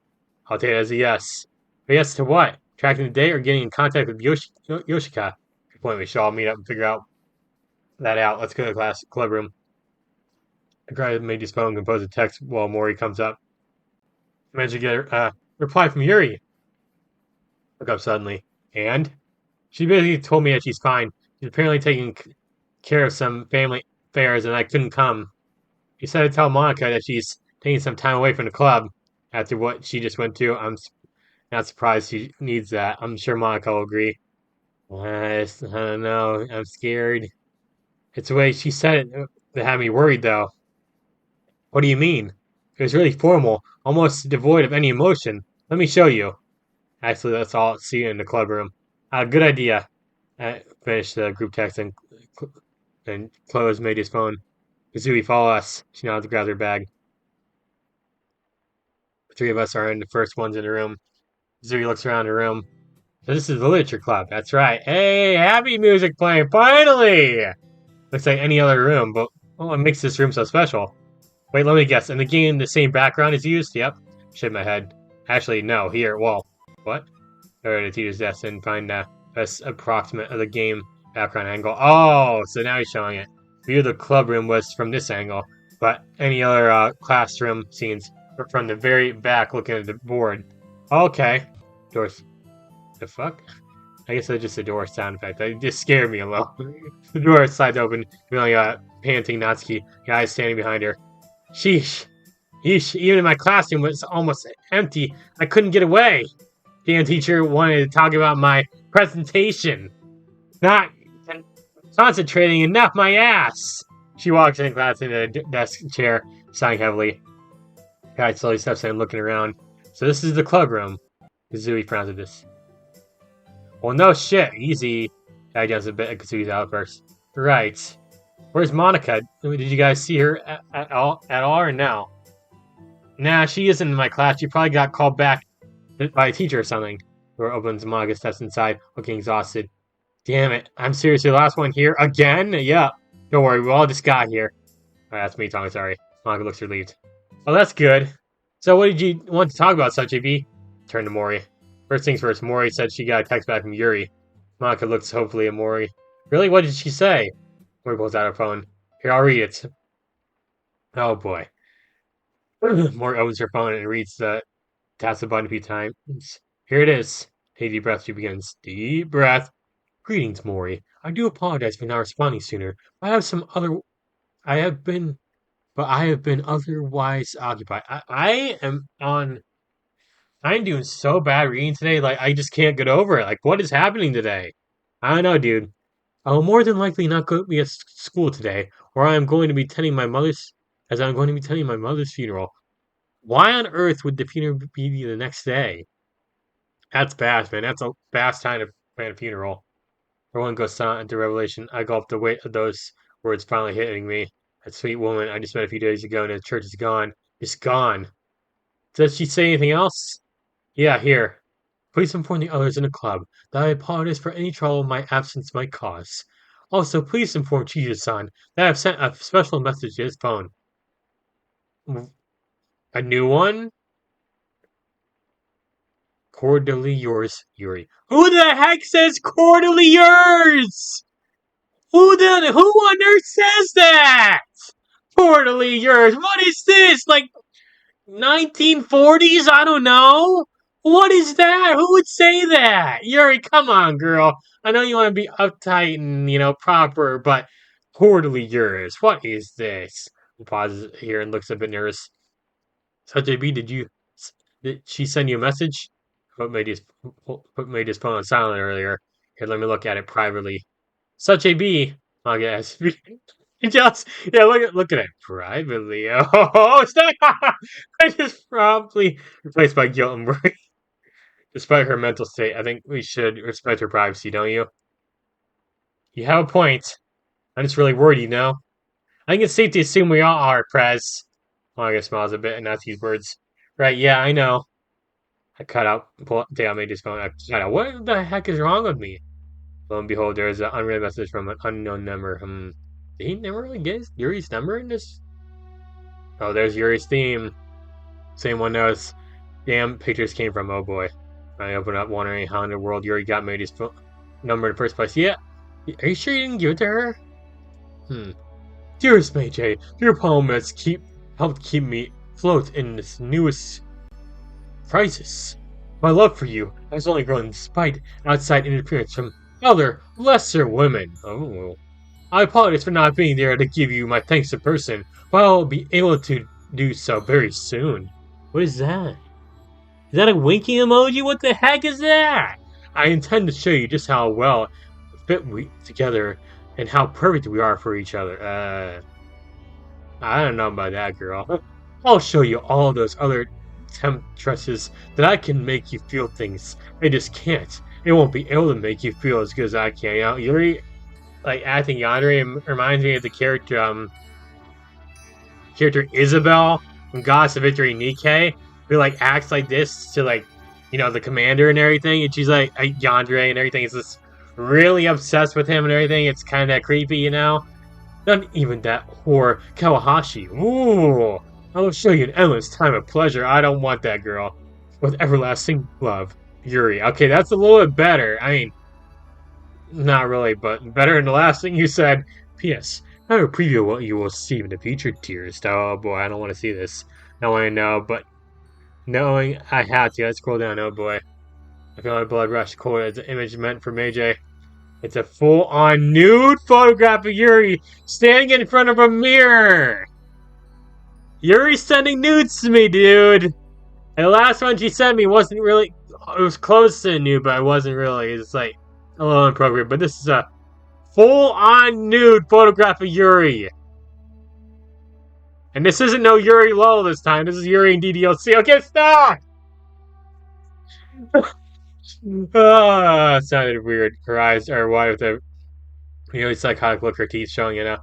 I'll take it as a yes. A yes to what? Tracking the date or getting in contact with Yoshika? Good point. We should all meet up and figure that out. Let's go to the class club room. I grabbed Meiji's phone and compose a text while Mori comes up. I managed to get a reply from Yuri. Look up suddenly. And? She basically told me that she's fine. She's apparently taking care of some family affairs and I couldn't come. She said to tell Monica that she's taking some time away from the club after what she just went through. I'm not surprised she needs that. I'm sure Monica will agree. I don't know. I'm scared. It's the way she said it that had me worried, though. What do you mean? It was really formal, almost devoid of any emotion. Let me show you. Actually, let's all see you in the club room. Good idea. I finished the group text and closed Meiji's phone. Kazooie, follow us. She nods and grabs her bag. The three of us are in the first ones in the room. Kazooie looks around the room. So this is the literature club. That's right. Hey, happy music playing. Finally! Looks like any other room, but what makes this room so special? Wait, let me guess. In the game, the same background is used? Yep. Shake my head. Actually, no. Here, well, what? Go to the teacher's desk and find the best approximate of the game background angle. Oh, so now he's showing it. View of the club room was from this angle, but any other classroom scenes were from the very back looking at the board. Okay. Doors. The fuck? I guess that's just a door sound effect. That just scared me a little. The door slides open, revealing panting Natsuki, guy standing behind her. Sheesh. Yeesh, even my classroom was almost empty. I couldn't get away. The teacher wanted to talk about my presentation. Not concentrating enough my ass. She walks in class in a desk chair, sighing heavily. Guy slowly steps in, looking around. So this is the club room. Kazooie frowns at this. Well, no shit. Easy. Guy jumps a bit at Kazooie's outburst. Right. Where's Monica? Did you guys see her at all or no? Nah, she isn't in my class. She probably got called back by a teacher or something. Door opens, Monica steps inside, looking exhausted. Damn it. I'm seriously the last one here? Again? Yeah. Don't worry, we all just got here. Alright, that's me talking, sorry. Monica looks relieved. Oh, that's good. So what did you want to talk about, SuperSonicJB? Turn to Mori. First things first, Mori said she got a text back from Yuri. Monica looks hopefully at Mori. Really? What did she say? Mori pulls out her phone. Here, I'll read it. Oh boy. Mori opens her phone and reads taps the button a few times. Here it is. Take a deep breath. She begins. Deep breath. Greetings, Mori. I do apologize for not responding sooner. I have been otherwise occupied. I'm doing so bad reading today, like I just can't get over it. Like, what is happening today? I don't know, dude. I will more than likely not go be at school today, or I'm going to be attending my mother's funeral. Why on earth would the funeral be the next day? That's bad, man. That's a fast time to plan a funeral. Everyone goes silent at the revelation. I gulped the weight of those words finally hitting me. That sweet woman I just met a few days ago in the church is gone. It's gone. Does she say anything else? Yeah, here. Please inform the others in the club that I apologize for any trouble my absence might cause. Also, please inform Chizu-san that I've sent a special message to his phone. A new one? Cordially yours, Yuri. Who the heck says cordially yours? Who on earth says that? Cordially yours. What is this? Like 1940s? I don't know. What is that? Who would say that? Yuri, come on, girl. I know you want to be uptight and, proper, but cordially yours. What is this? He pauses here and looks a bit nervous. So, JB, did she send you a message? Put made his phone on silent earlier. Here, let me look at it privately. Such a B. I guess. Look at it privately. Oh, stop! I just promptly replaced by guilt and worry. Despite her mental state, I think we should respect her privacy, don't you? You have a point. I'm just really worried, I think it's safe to assume we all are, Prez. Monica smiles a bit and not these words. Right, yeah, I know. I cut out, Dale made his phone. I cut out. What the heck is wrong with me? Lo and behold, there is an unread message from an unknown number. Did he never really get Yuri's number in this? Oh, there's Yuri's theme. Same one knows. Damn, pictures came from. Oh boy. I open up wondering how in the world Yuri got Mady's phone number in the first place. Yeah. Are you sure you didn't give it to her? Dearest May J, your poem has helped keep me afloat in this newest crisis. My love for you has only grown despite outside interference from other, lesser women. Oh. I apologize for not being there to give you my thanks in person, but I'll be able to do so very soon. What is that? Is that a winking emoji? What the heck is that? I intend to show you just how well fit we together and how perfect we are for each other. I don't know about that, girl. I'll show you all those other temptresses that I can make you feel things. I just can't. It won't be able to make you feel as good as I can. Yuri, like acting Yandere reminds me of the character character Isabel from Goddess of Victory Nikkei, who like acts like this to like, the commander and everything, and she's like Yandere and everything is just really obsessed with him and everything. It's kind of creepy. Not even that whore Kawahashi. Ooh, I'll show you an endless time of pleasure. I don't want that girl. With everlasting love, Yuri. Okay, that's a little bit better. I mean, not really, but better than the last thing you said. P.S. I have a preview of what you will see in the future tears. Oh boy, I don't want to see this. No, I know, but knowing I had to, let's scroll down. Oh boy. I feel my blood rush cold as the image meant for Meiji. It's a full-on nude photograph of Yuri standing in front of a mirror. Yuri's sending nudes to me, dude. And the last one she sent me wasn't really. It was close to nude, but it wasn't really. It's like a little inappropriate. But this is a full-on nude photograph of Yuri. And this isn't no Yuri Lowell this time. This is Yuri in DDLC. Okay, stop! It sounded weird. Her eyes are wide with a really psychotic look, her teeth showing an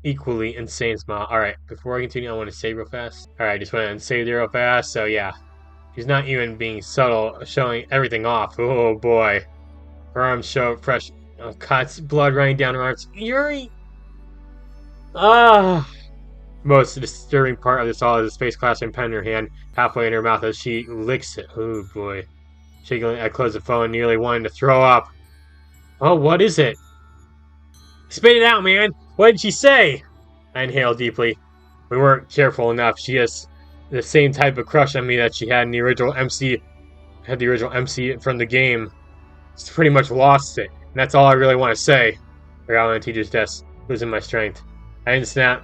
equally insane smile. Alright, before I continue, I want to save real fast. Alright, just went and saved it real fast, so yeah. She's not even being subtle, showing everything off. Oh boy. Her arms show fresh cuts, blood running down her arms. Yuri! Ah! Most disturbing part of this all is the space classroom pen in her hand, halfway in her mouth as she licks it. Oh boy. Shakily, I close the phone, nearly wanting to throw up. Oh, what is it? Spit it out, man! What did she say? I inhale deeply. We weren't careful enough. She has the same type of crush on me that she had in the original MC. Had the original MC from the game. She's pretty much lost it, and that's all I really want to say. I got on the teacher's desk, losing my strength. I didn't snap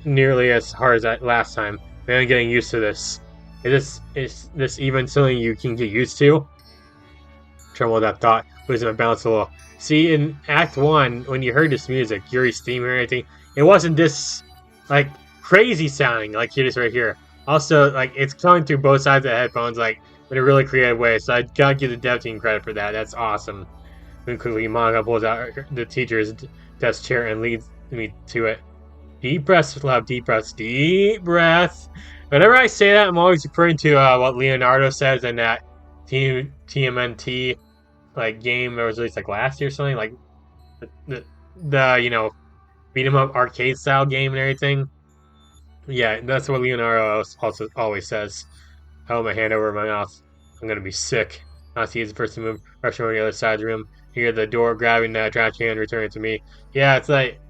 nearly as hard as that last time. Man, I'm getting used to this. Is this even something you can get used to? Trembled at that thought, losing my balance a little. See, in Act 1, when you heard this music, Yuri's theme and everything, it wasn't this, like, crazy sounding like it is right here. Also, like, it's coming through both sides of the headphones, like, in a really creative way, so I gotta give the dev team credit for that. That's awesome. Then quickly, Monica pulls out the teacher's desk chair and leads me to it. Deep breaths, love, deep breaths, deep breath. Whenever I say that, I'm always referring to what Leonardo says in that TMNT like game that was released like last year or something, like the beat 'em up arcade style game and everything. Yeah, that's what Leonardo also always says. I hold my hand over my mouth. I'm gonna be sick. I see his person move, rushing over the other side of the room. Hear the door grabbing the trash can, returning to me. Yeah, it's like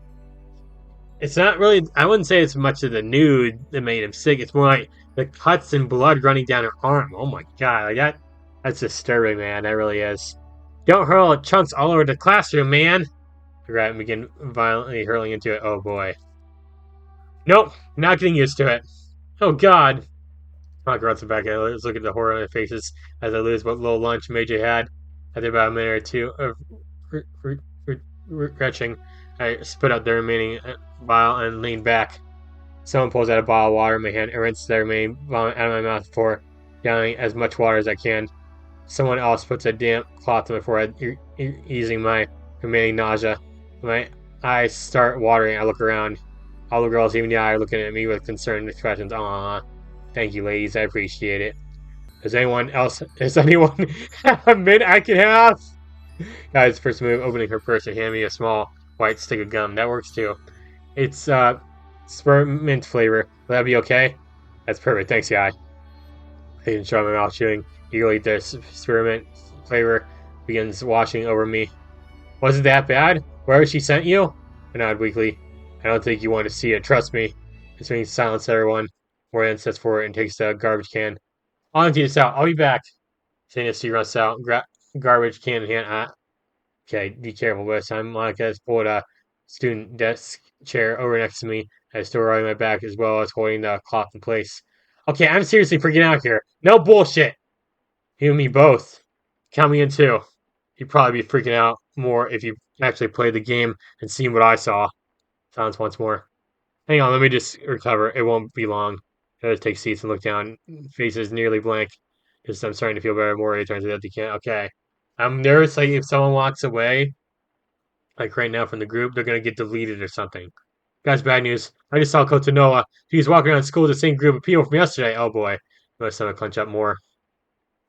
it's not really. I wouldn't say it's much of the nude that made him sick. It's more like the cuts and blood running down her arm. Oh my god, like that. That's disturbing, man. That really is. Don't hurl chunks all over the classroom, man. I grab and begin violently hurling into it. Oh boy. Nope, not getting used to it. Oh god. I grunts back and let's look at the horror on their faces as I lose what little lunch Major had. After about a minute or two of retching, I spit out the remaining vial and lean back. Someone pulls out a bottle of water in my hand and rinses the remaining vomit out of my mouth before downing as much water as I can. Someone else puts a damp cloth on my forehead, easing my remaining nausea. My eyes start watering. I look around. All the girls, even the eye, are looking at me with concerned expressions. Aww. Thank you, ladies. I appreciate it. Does anyone have a mint I can have? Guys, first move, opening her purse and handing me a small white stick of gum. That works too. It's spearmint flavor. Will that be okay? That's perfect. Thanks, guy. I can show my mouth chewing. Eagerly, the spearmint flavor begins washing over me. Was it that bad? Where she sent you? I nod weakly. I don't think you want to see it. Trust me. This means silence everyone. Moran sets forward and takes the garbage can. I'll empty this out. I'll be back. Saying as she runs out, garbage can in hand. Okay, be careful this time. Monica has pulled a student desk chair over next to me. I still riding my back as well as holding the cloth in place. Okay, I'm seriously freaking out here. No bullshit. You and me both. Count me in too. You'd probably be freaking out more if you actually played the game and seen what I saw. Silence once more. Hang on, let me just recover. It won't be long. I just take seats and look down. Faces nearly blank. Just I'm starting to feel better. More turns to the empty can. Okay. I'm nervous. Like if someone walks away, like right now from the group, they're gonna get deleted or something. Guys, bad news. I just saw Kotonoha. She was walking around school with the same group of people from yesterday. Oh boy. My stomach clench up more.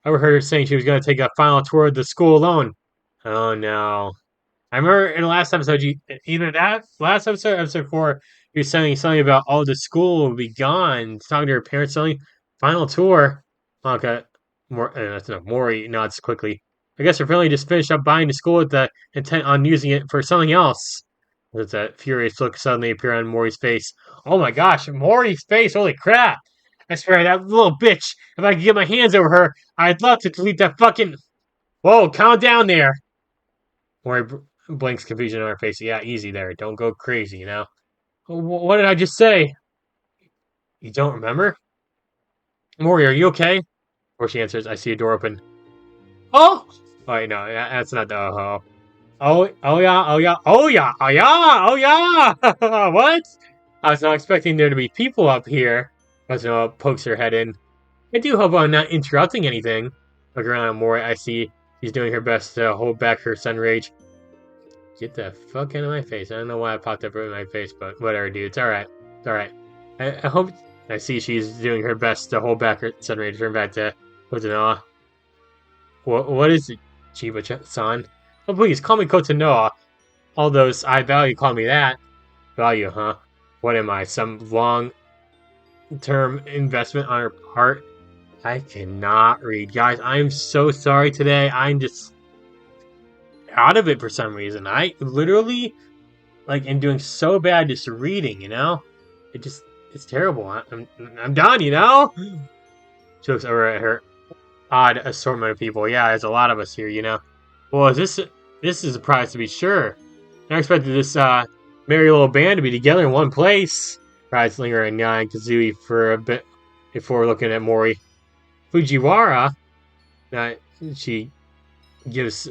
I overheard her saying she was going to take a final tour of the school alone. Oh no. I remember in the last episode, either that last episode, or episode 4, you were saying something about the school will be gone. Talking to her parents, something. Final tour. Okay, that's enough. Mori nods quickly. I guess her family just finished up buying the school with the intent on using it for something else. There's a furious look suddenly appear on Mori's face. Oh my gosh, Mori's face! Holy crap! I swear that little bitch. If I could get my hands over her, I'd love to delete that fucking. Whoa, calm down there. Mori blinks confusion on her face. Yeah, easy there. Don't go crazy, you know? What did I just say? You don't remember? Mori, are you okay? Before she answers, I see a door open. Oh! Oh, wait, no, that's not the oh. Oh yeah, oh yeah, oh yeah, oh yeah, oh yeah! What? I was not expecting there to be people up here. Kotonoha pokes her head in. I do hope I'm not interrupting anything. Look around at Mori, I see she's doing her best to hold back her sun rage. Get the fuck out of my face. I don't know why I popped up in my face, but whatever, dude. It's alright. It's alright. I hope... I see she's doing her best to hold back her sun rage. Turn back to Kotonoha. What is it, Chiba-san? Oh, please, call me Kotonoha. All those I value call me that. Value, huh? What am I, some long-term investment on her part? I cannot read. Guys, I'm so sorry today. I'm just out of it for some reason. I literally, am doing so bad just reading, you know? It's terrible. I'm done, you know? She looks over at her odd assortment of people. Yeah, there's a lot of us here, you know? Well, this is a surprise to be sure. I expected this merry little band to be together in one place. Prize linger and Nya and Kazooie for a bit before looking at Mori. Fujiwara? She gives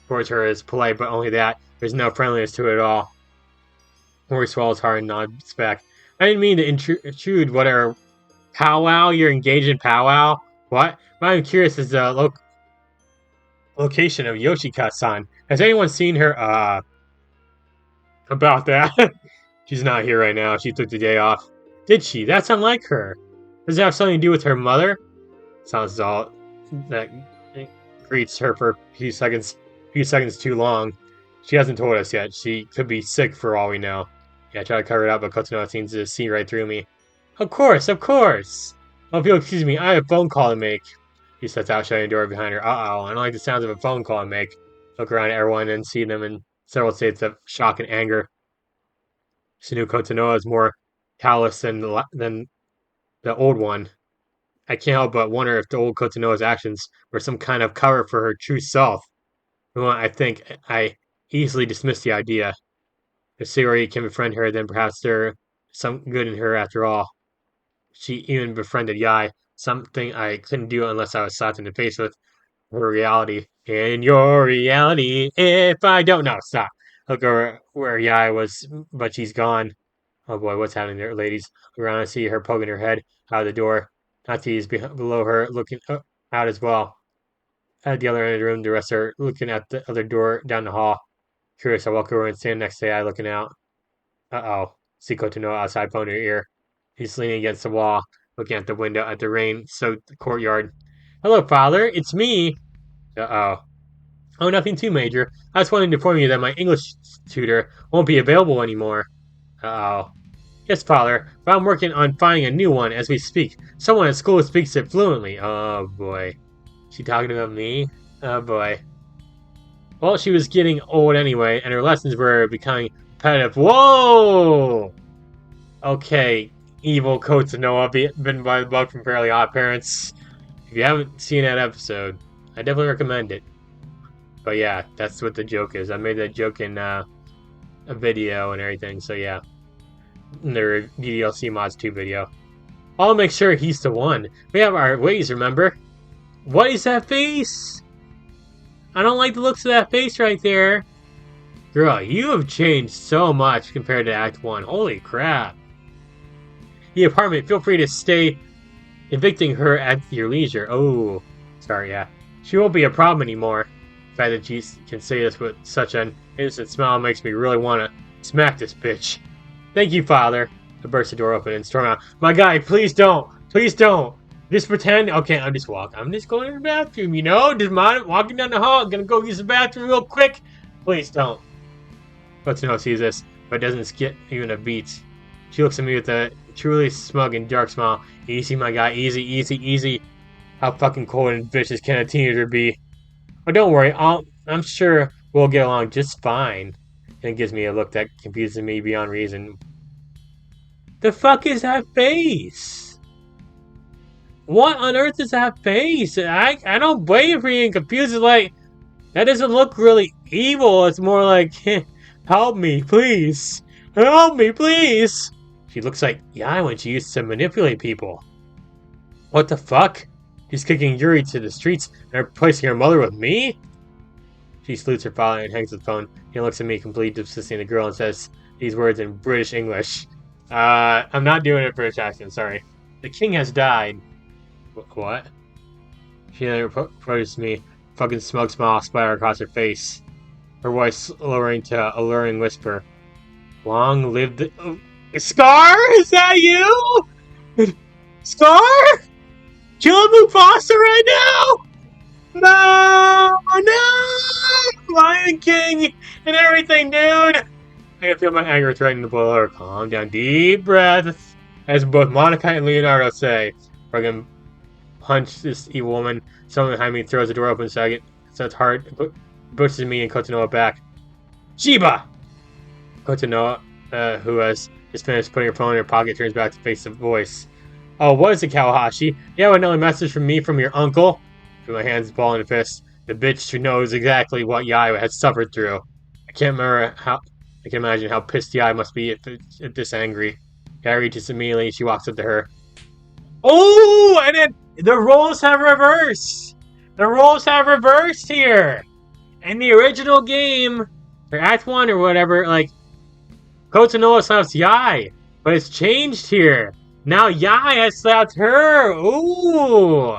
towards her as polite, but only that. There's no friendliness to it at all. Mori swallows hard and nods back. I didn't mean to intrude. Whatever. Powwow? You're engaged in powwow? What? I'm curious as the location of Yoshika-san. Has anyone seen her? About that. She's not here right now. She took the day off. Did she? That's unlike her. Does it have something to do with her mother? Sounds all that greets her for a few seconds too long. She hasn't told us yet. She could be sick for all we know. Yeah, I try to cover it up, but Kotonoha seems to see right through me. Of course, of course! Oh, if you'll excuse me, I have a phone call to make. He sets out, shutting the door behind her. Uh-oh, I don't like the sounds of a phone call to make. Look around at everyone and see them in several states of shock and anger. She knew Kotonoha is more callous than the old one. I can't help but wonder if the old Kotonoha's actions were some kind of cover for her true self. Well, I think I easily dismissed the idea. If Sayori can befriend her, then perhaps there's some good in her after all. She even befriended Yai, something I couldn't do unless I was slapped in the face with her reality. In your reality, if I don't know, stop. Look over where Yai was, but she's gone. Oh boy, what's happening there, ladies? Look around and see her poking her head out of the door. Natsu's below her, looking out as well. At the other end of the room, the rest are looking at the other door down the hall. Curious, I walk over and stand next to Ai, looking out. Uh-oh. See Kotonoha outside, pointing her ear. He's leaning against the wall, looking at the window at the rain-soaked courtyard. Hello, father. It's me. Uh-oh. Oh, nothing too major. I just wanted to inform you that my English tutor won't be available anymore. Uh-oh. Yes, father, but I'm working on finding a new one as we speak. Someone at school speaks it fluently. Oh, boy. She talking about me? Oh, boy. Well, she was getting old anyway, and her lessons were becoming repetitive. Whoa! Okay, evil Kotonoha, bitten by the bug from Fairly Odd Parents. If you haven't seen that episode, I definitely recommend it. But yeah, that's what the joke is. I made that joke in a video and everything, so yeah. The DDLC Mods 2 video. I'll make sure he's the one. We have our ways, remember? What is that face? I don't like the looks of that face right there. Girl, you have changed so much compared to Act 1. Holy crap. The apartment, feel free to stay evicting her at your leisure. Oh, sorry, yeah. She won't be a problem anymore. The fact that she can say this with such an innocent smile makes me really want to smack this bitch. Thank you, Father. I burst the door open and storm out. My guy, please don't. Please don't. Just pretend. Okay, I'm just walking. I'm just going to the bathroom, you know? Just walking down the hall. I'm gonna go use the bathroom real quick. Please don't. Kotonoha sees this, but doesn't skip even a beat. She looks at me with a truly smug and dark smile. Easy, my guy. Easy, easy, easy. How fucking cold and vicious can a teenager be? But don't worry. I'm sure we'll get along just fine. And it gives me a look that confuses me beyond reason. The fuck is that face? What on earth is that face? I don't blame you for being confused. It's like, that doesn't look really evil. It's more like, help me, please. Help me, please. She looks like Yai when she used to manipulate people. What the fuck? She's kicking Yuri to the streets and replacing her mother with me? She salutes her father and hangs up the phone. He looks at me, completely dismissing the girl, and says these words in British English. I'm not doing a British accent, sorry. The king has died. What? She then approaches me, fucking smug smile splatter across her face. Her voice lowering to a luring whisper. Long live the... Scar? Is that you? Scar? Kill Mufasa right now? No! No! Lion King and everything, dude! I can feel my anger threatening to blow over. Calm down. Deep breath. As both Monica and Leonardo say. We're gonna punch this evil woman. Someone behind me throws the door open so it's hard. Pushes me and Kotonoha back. Shiba! Kotonoha, who has just finished putting her phone in her pocket, turns back to face the voice. Oh, what is it, Kawahashi? You have another message from me from your uncle? With my hands balling in fists, the bitch who knows exactly what Yai has suffered through. I can imagine how pissed Yai must be at this angry. Yai reaches immediately, she walks up to her. Oh, and then the roles have reversed. The roles have reversed here. In the original game, or Act 1 or whatever, like, Kotonoha slaps Yai. But it's changed here. Now Yai has slapped her. Ooh.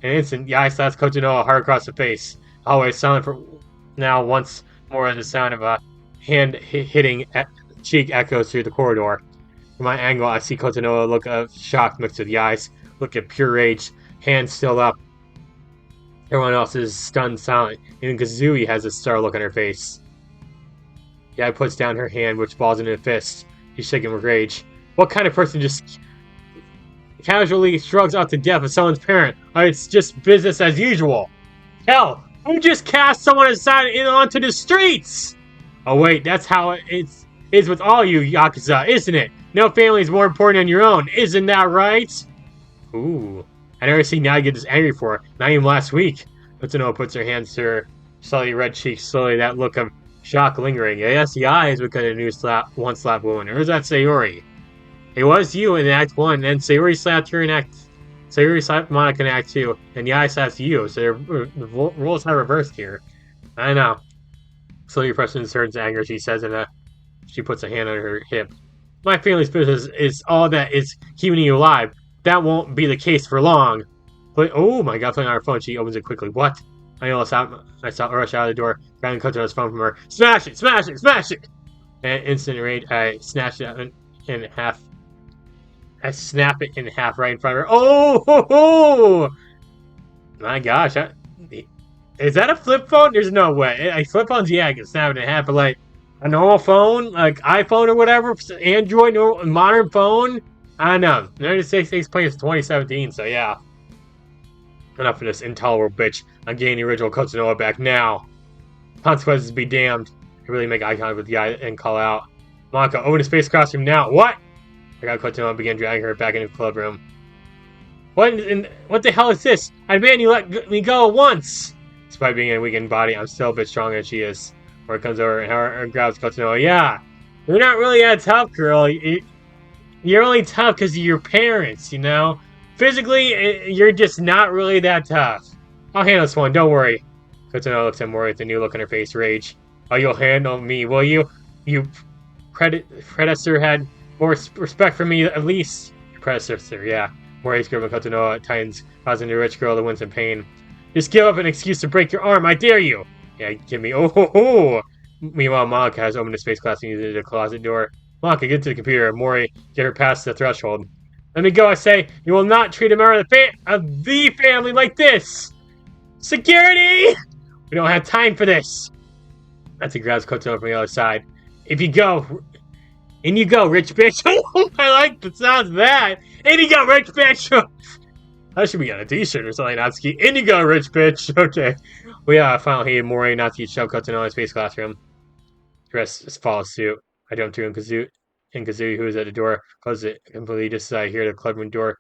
In an instant, Yai slaps Kotonoha hard across the face. Always silent for now. Once more, the sound of a hand hitting cheek echoes through the corridor. From my angle, I see Kotonoha look of shock mixed with Yai's look of pure rage, hands still up. Everyone else is stunned silent. Even Kazooie has a star look on her face. Yai puts down her hand, which balls into a fist. She's shaking with rage. What kind of person just casually shrugs off the death of someone's parent? It's just business as usual. Hell, who just cast someone aside and onto the streets? Oh wait, that's how it is with all you Yakuza, isn't it? No family is more important than your own, isn't that right? Ooh, I never seen Yai get this angry before, not even last week. Kotonoha puts her hands to her slightly red cheeks, slowly that look of shock lingering. Yes, Yai is because of the new one slap woman, or is that Sayori? It was you in Act 1, and Sayori slapped her in Sayori slapped Monica in Act 2, and Yai slapped you, so the roles have reversed here. I know. Slowly pressing turns to anger, she says, and she puts a hand on her hip. My family's business is all that is keeping you alive. That won't be the case for long. But, oh my god, playing on her phone, she opens it quickly. What? I almost rush out of the door, grabbing Kotonoha's phone from her. Smash it! Smash it! Smash it! And instant rage, I snatched it in half. I snap it in half right in front of her. Oh! Ho, ho! My gosh. Is that a flip phone? There's no way. Flip phones, yeah, I can snap it in half, but like a normal phone, like iPhone or whatever, Android, modern phone, I don't know. United States takes place in 2017, so yeah. Enough of this intolerable bitch. I'm getting the original Kotonoha back now. Consequences be damned. I really make eye contact with the guy and call out. Monica, open the space costume now. What? I got Kotonoha and began dragging her back into the club room. What the hell is this? I demand you let me go once! Despite being in a weakened body, I'm still a bit stronger than she is. Where it comes over and her grabs Kotonoha. Yeah, you're not really that tough, girl. You're only tough because of your parents, you know? Physically, you're just not really that tough. I'll handle this one, don't worry. Kotonoha looks at Mori with a new look on her face, rage. Oh, you'll handle me, will you? You predecessor had more respect for me, at least. Predecessor, yeah. Mori's grip on Kotonoha tightens, causing the rich girl to wince in pain. Just give up an excuse to break your arm, I dare you! Yeah, give me, oh ho ho! Meanwhile, Monica has opened the space class and used the closet door. Monica, get to the computer. Mori, get her past the threshold. Let me go, I say. You will not treat a member of the family like this. Security! We don't have time for this. Nancy grabs Kotonoha from the other side. If you go, in you go, rich bitch. I like the sounds of that. In you go, rich bitch. That should be on a t-shirt or something, Natsuki. In you go, rich bitch. Okay. We finally Mori and Natsuki shove Kotonoha in the space classroom. The rest follows suit. I jump to Kazui, who is at the door, closes it completely just as I hear the clubroom door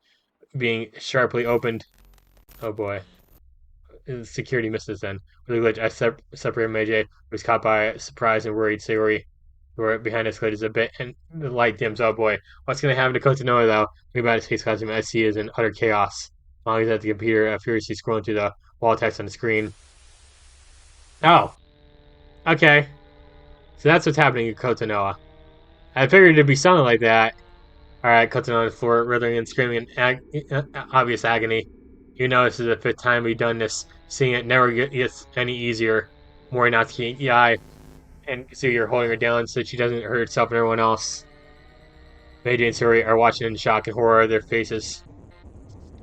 being sharply opened. Oh boy. Security misses then. With a glitch, I separate Meiji, who was caught by surprise and worried Sayori, who are behind escalators a bit, and the light dims. Oh boy. What's going to happen to Kotonoha, though? We about his space classroom as he is in utter chaos. While he's at the computer, furiously scrolling through the wall text on the screen. Oh, okay. So that's what's happening to Kotonoha. I figured it'd be something like that. Alright, Kotonoha on the floor, writhing and screaming in obvious agony. You know this is the fifth time we've done this. Seeing it never gets any easier. Morinatsuki, yeah, and so you're holding her down so she doesn't hurt herself and everyone else. Meiji and Suri are watching in shock and horror of their faces.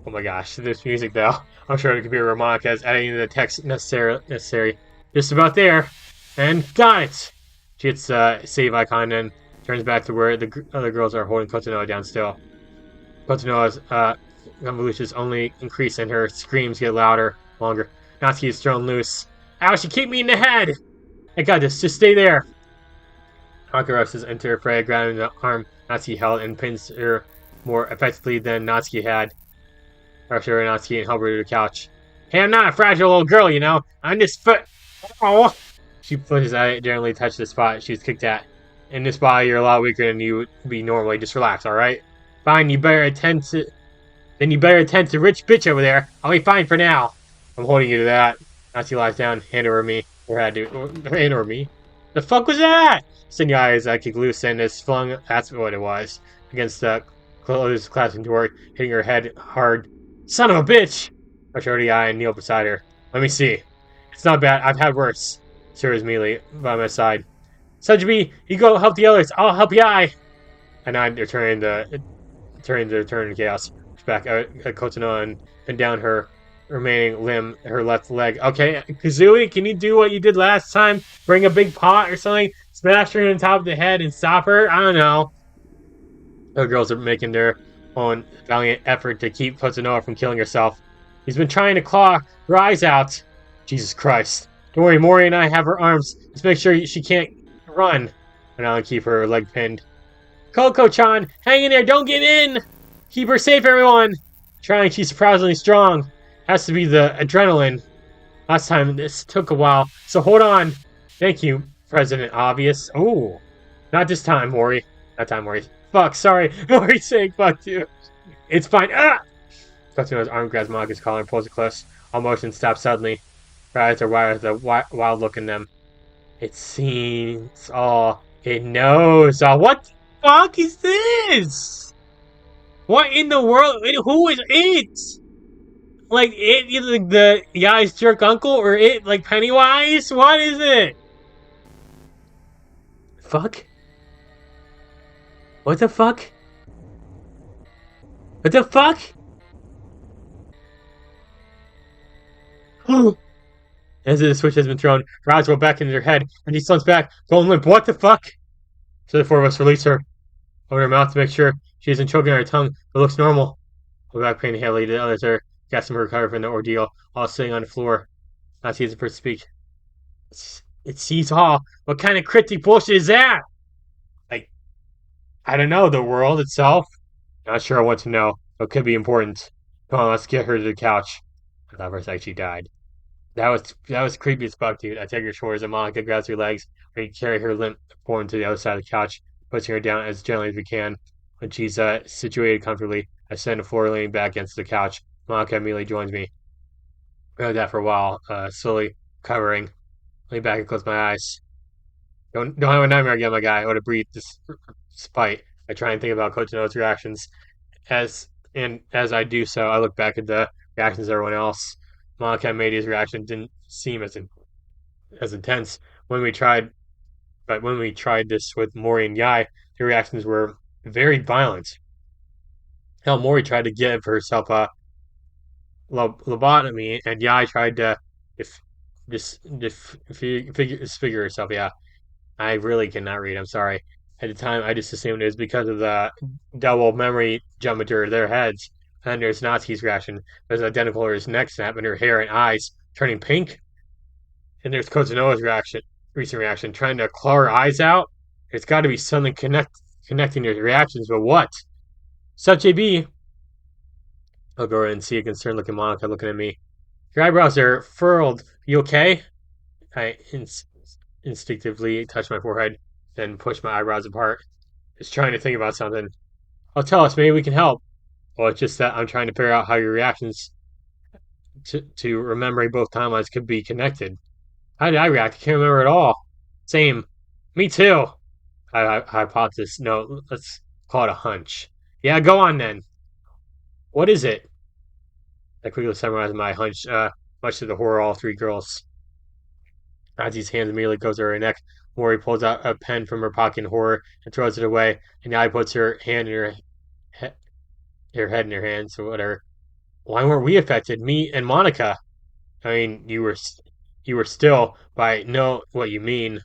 Oh my gosh, this music though. I'm sure the computer remark as adding the text necessary. Just about there. And got it! She hits save icon and turns back to where the other girls are holding Kotonoha down still. Kotonoha's convolutions only increase and her screams get louder, longer. Natsuki is thrown loose. Ow, she kicked me in the head! I got this, just stay there! Haka rushes into her prey, grabbing the arm Natsuki held and pins her more effectively than Natsuki had. Rush her Natsuki and help her to the couch. Hey, I'm not a fragile little girl, you know. I'm just foot. Oh! She pushes at it, generally touch the spot she was kicked at. In this body, you're a lot weaker than you would be normally. Just relax, alright? Fine, you better attend to... Then you better attend to rich bitch over there. I'll be fine for now. I'm holding you to that. Natsuki lies down, hand over me. Or hand over me. The fuck was that? Senyai's kick loose and is flung, that's what it was, against the closed classroom door, hitting her head hard. Son of a bitch! I showed the eye and kneel beside her. Let me see. It's not bad, I've had worse. Sarah's immediately by my side. Sunjibi, you go help the others, I'll help Yai! And I return to chaos. Back at Kotonoha and down her remaining limb, her left leg. Okay, Kazui, can you do what you did last time? Bring a big pot or something? Smash her on top of the head and stop her? I don't know. The girls are making their own valiant effort to keep Kotonoha from killing herself. He's been trying to claw her eyes out. Jesus Christ. Don't worry, Mori and I have her arms. Let's make sure she can't run. And I'll keep her leg pinned. Coco-chan, hang in there, don't get in! Keep her safe, everyone! Trying, she's surprisingly strong. Has to be the adrenaline. Last time, this took a while, so hold on. Thank you, President Obvious. Oh, not this time, Mori. Not time, Mori. Fuck, sorry. Mori's saying fuck too. It's fine. Ah! Kotonoha's arm grabs Monika's collar and pulls it close. All motion stops suddenly. Her eyes are wide with a wild look in them. It seems all. It knows all. What the fuck is this? What in the world? Who is it? Like it, like the guy's jerk uncle, or it like Pennywise? What is it? Fuck? What the fuck? What the fuck? As the switch has been thrown, her eyes roll back into her head, and she slumps back, going limp. What the fuck? So the four of us release her. Open her mouth to make sure she isn't choking on her tongue, but looks normal. Her back pain heavily, the others are gasping to recover from the ordeal, all sitting on the floor. Not sees the person speak. It sees all. What kind of cryptic bullshit is that? Like, I don't know, the world itself? Not sure what to know, but could be important. Come on, let's get her to the couch. I thought for a sec she died. That was creepy as fuck, dude. I take her shoulders and Monica grabs her legs, and carry her limp form to the other side of the couch, pushing her down as gently as we can. When she's situated comfortably, I stand the floor leaning back against the couch. Monica immediately joins me. We held that for a while, slowly covering. Lean back and close my eyes. Don't have a nightmare again, my guy. I would have breathed despite. I try and think about Kotonoha's reactions. As I do so, I look back at the reactions of everyone else. Monica and Meidi's reaction didn't seem as intense when we tried, but when we tried this with Mori and Yai, their reactions were very violent. Hell, Mori tried to give herself a lobotomy, and Yai tried to dif- disfigure herself. Yeah, I really cannot read. I'm sorry. At the time, I just assumed it was because of the double memory jump into their heads. And then there's Natsuki's reaction. It was identical to her neck snap and her hair and eyes turning pink. And there's Kotonoha's recent reaction, trying to claw her eyes out. It's got to be something connecting their reactions, but what? Such a B. I'll go ahead and see a concerned looking Monica looking at me. Your eyebrows are furled. You okay? I instinctively touch my forehead, then push my eyebrows apart. Just trying to think about something. Oh, tell us. Maybe we can help. Well, it's just that I'm trying to figure out how your reactions to remembering both timelines could be connected. How did I react? I can't remember at all. Same. Me too. Hypothesis. No, let's call it a hunch. Yeah, go on then. What is it? I quickly summarize my hunch, much to the horror of all three girls. Nazi's hands immediately goes to her neck. Mori pulls out a pen from her pocket in horror and throws it away. And Nai puts her hand in her head in her hand. So whatever. Why weren't we affected? Me and Monica. I mean, you were still, but I know what you mean.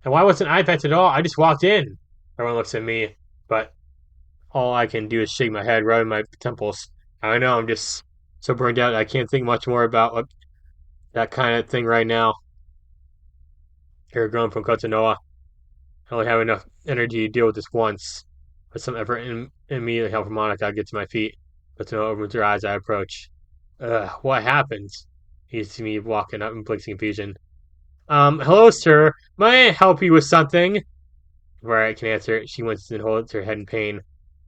And why wasn't I affected at all? I just walked in. Everyone looks at me, but all I can do is shake my head, rubbing my temples. I know I'm just so burned out. I can't think much more about that kind of thing right now. Here, grown from Kotonoha. I only have enough energy to deal with this once. With some effort and immediately help from Monica, I get to my feet. Kotonoha opens her eyes. I approach. What happened? He sees me walking up and blinks in confusion. Hello, sir. May I help you with something? Before I can answer, she winces and holds her head in pain.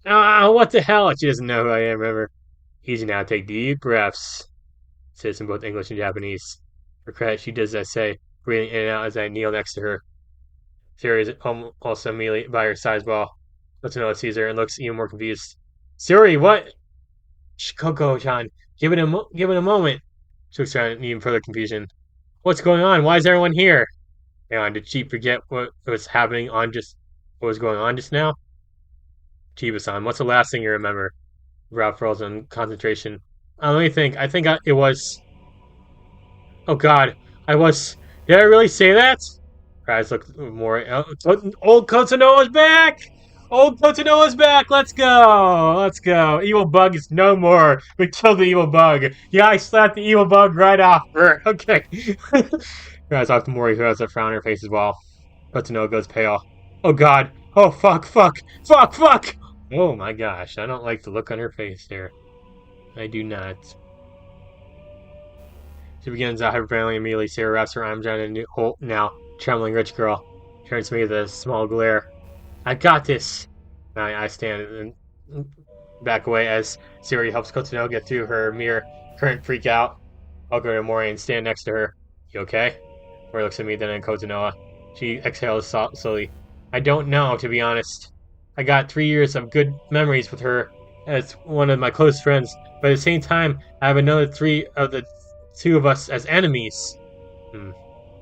Ah, what the hell? She doesn't know who I am, remember? Easy now, take deep breaths. Says in both English and Japanese. For credit, she does as I say, breathing in and out as I kneel next to her. Siri is also immediately by her side as well. Kotonoha sees her and looks even more confused. Siri, what? Shh, Coco-chan, give it a moment. She looks around in even further confusion. What's going on? Why is everyone here? Hang on, did she forget what was happening on just what was going on just now? Chiba-san, what's the last thing you remember? Ralph rolls in concentration. Let me think. It was. Oh God, I was. Did I really say that? Her eyes look more. Old Kotonoha's back. Old Kotonoha's back. Let's go. Let's go. Evil bug is no more. We killed the evil bug. Yeah, I slapped the evil bug right off her. Okay. Her eyes off to Mori, who has a frown on her face as well. Kotonoha goes pale. Oh God. Oh fuck. Fuck. Fuck. Fuck. Oh my gosh. I don't like the look on her face here. I do not. She begins hyperventilating immediately. Sarah wraps her arms around a new, now trembling rich girl. Turns to me with a small glare. I got this. I stand and back away as Siri helps Kotonoha get through her mere current freak out. I'll go to Mori and stand next to her. You okay? Mori looks at me, then at Kotonoha. She exhales slowly. I don't know, to be honest. I got 3 years of good memories with her as one of my close friends, but at the same time, I have another three of the two of us as enemies. Hmm.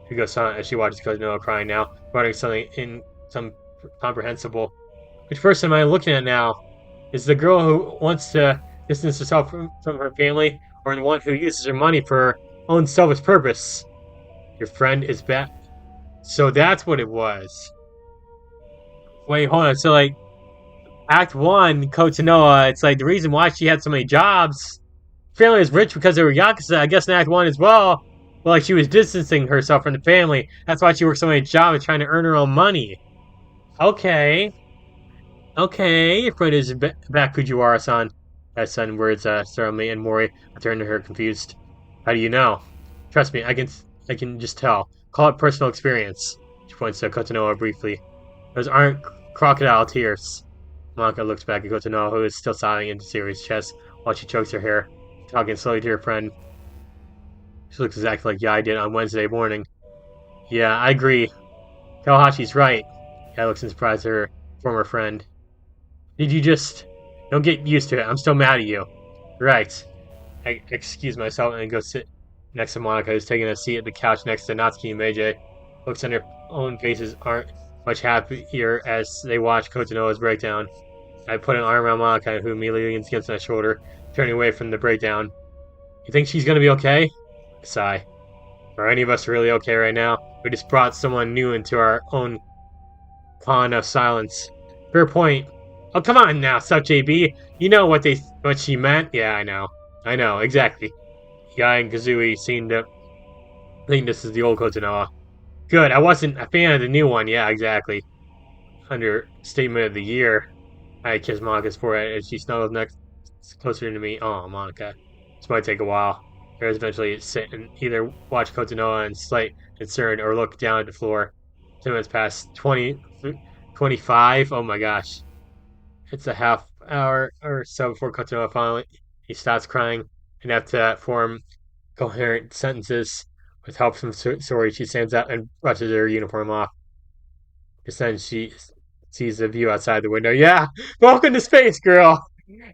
She goes silent as she watches Kotonoha crying now, muttering something incomprehensible. Which person am I looking at now? Is the girl who wants to distance herself from her family, or the one who uses her money for her own selfish purpose? Your friend is back. So that's what it was. Wait, hold on. So, like, Act 1, Kotonoha, it's like the reason why she had so many jobs. Family was rich because they were Yakuza, I guess in Act 1 as well. But, like, she was distancing herself from the family. That's why she worked so many jobs trying to earn her own money. Okay. Okay, your friend is back, Fujiwara-san. As sudden words startled me, and Mori turned to her confused. How do you know? Trust me, I can just tell. Call it personal experience. She points to Kotonoha briefly. Those aren't crocodile tears. Monica looks back at Kotonoha, who is still sobbing into Siri's chest while she chokes her hair, talking slowly to her friend. She looks exactly like Yai did on Wednesday morning. Yeah, I agree. Kawahashi's right. Yai looks in surprise at her former friend. Did you just... Don't get used to it. I'm still mad at you. Right. I excuse myself and go sit next to Monica, who's taking a seat at the couch next to Natsuki and Meiji. Looks on their own faces aren't much happier as they watch Kotonoha's breakdown. I put an arm around Monica, who immediately leans against my shoulder, turning away from the breakdown. You think she's gonna be okay? I sigh. Are any of us really okay right now? We just brought someone new into our own pond of silence. Fair point. Oh, come on now, SuperSonicJB. You know what she meant? Yeah, I know. I know, exactly. Guy and Kazooie seem to think this is the old Kotonoha. Good, I wasn't a fan of the new one. Yeah, exactly. Understatement of the year. I kiss Monica's forehead as she snuggles next closer to me. Oh, Monica. This might take a while. There's eventually sit and either watch Kotonoha in slight concern or look down at the floor. 10 minutes past 25. Oh my gosh. It's a half hour or so before Kotonoha finally he stops crying enough to form coherent sentences. With help from Sori, she stands up and brushes her uniform off. Just then she sees the view outside the window. Yeah, welcome to space, girl.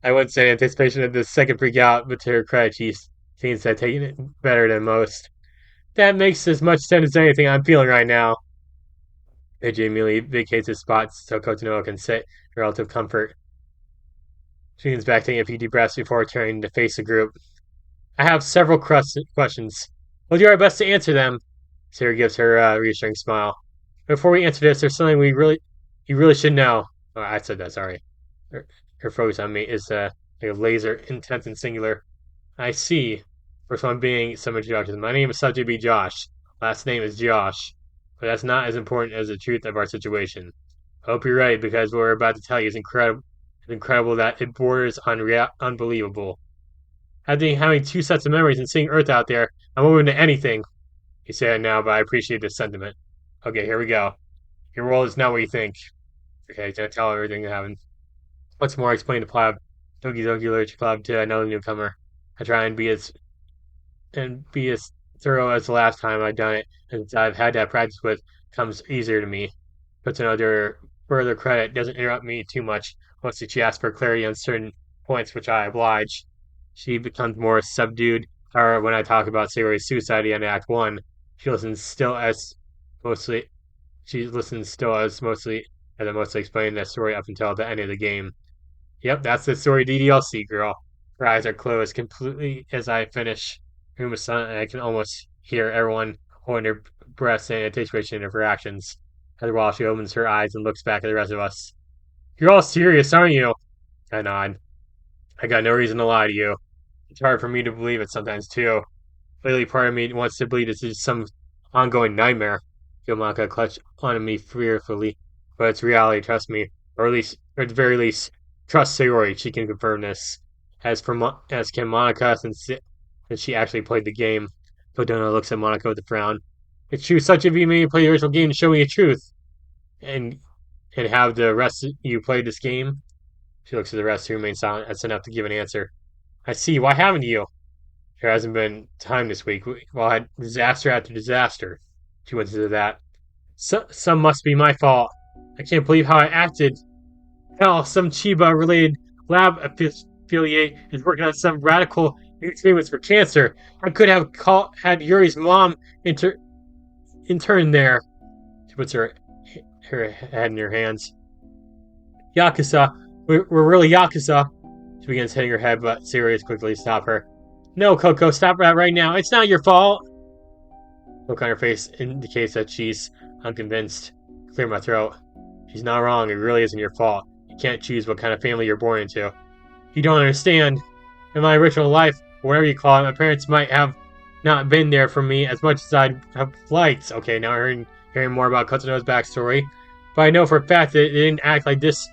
I wouldn't say in anticipation of the second freak out, but to her credit, she seems to have taken it better than most. That makes as much sense as anything I'm feeling right now. AJ immediately vacates his spot so Kotonoha can sit in relative comfort. She leans back, taking a few deep breaths before turning to face the group. I have several questions. We'll do our best to answer them. Sarah gives her a reassuring smile. Before we answer this, there's something you really should know. Oh, I said that. Sorry. Her focus on me is like a laser, intense and singular. I see. First one being some introductions. My name is SuperSonicJB Josh. Last name is Josh. But that's not as important as the truth of our situation. I hope you're ready because what we're about to tell you is incredible. It's incredible that it borders on unbelievable. After having two sets of memories and seeing Earth out there, I'm open to anything. You say it now, but I appreciate this sentiment. Okay, here we go. Your world is not what you think. Okay, to tell everything that happened. What's more, explain the plot of Doki Doki Literature Club to another newcomer. I try and be as thorough as the last time I've done it, and I've had that practice with comes easier to me. But to know their further credit doesn't interrupt me too much. Mostly she asks for clarity on certain points, which I oblige. She becomes more subdued. However, when I talk about Sayori's suicide in Act One, she listens still as mostly she listens still as I mostly explain that story up until the end of the game. Yep, that's the story DDLC, girl. Her eyes are closed completely as I finish. Room is silent, and I can almost hear everyone holding their breaths in anticipation of her actions. After a while, she opens her eyes and looks back at the rest of us. You're all serious, aren't you? I nod. I got no reason to lie to you. It's hard for me to believe it sometimes, too. Lately, part of me wants to believe this is some ongoing nightmare. Yomaka clutched onto me fearfully, but it's reality, trust me. Or at the very least, trust Sayori. She can confirm this. As can Monica, since she actually played the game. Kotonoha looks at Monica with a frown. It's true, such of you made me play the original game to show me the truth, and have the rest of you played this game. She looks at the rest who remain silent. That's enough to give an answer. I see. Why haven't you? There hasn't been time this week. Well, I had disaster after disaster. She went into that. Some must be my fault. I can't believe how I acted. Hell, some Chiba-related lab affiliate is working on some radical new treatments for cancer. I could have had Yuri's mom intern there. She puts her head in her hands. Yakuza, we're really Yakuza. She begins hitting her head, but Sirius quickly stops her. No, Coco, stop that right now. It's not your fault. Look on her face indicates that she's unconvinced. Clear my throat. She's not wrong. It really isn't your fault. You can't choose what kind of family you're born into. You don't understand. In my original life, or whatever you call it, my parents might have not been there for me as much as I'd have liked. Okay, now I'm hearing more about Kotonoha's backstory. But I know for a fact that they didn't act like this,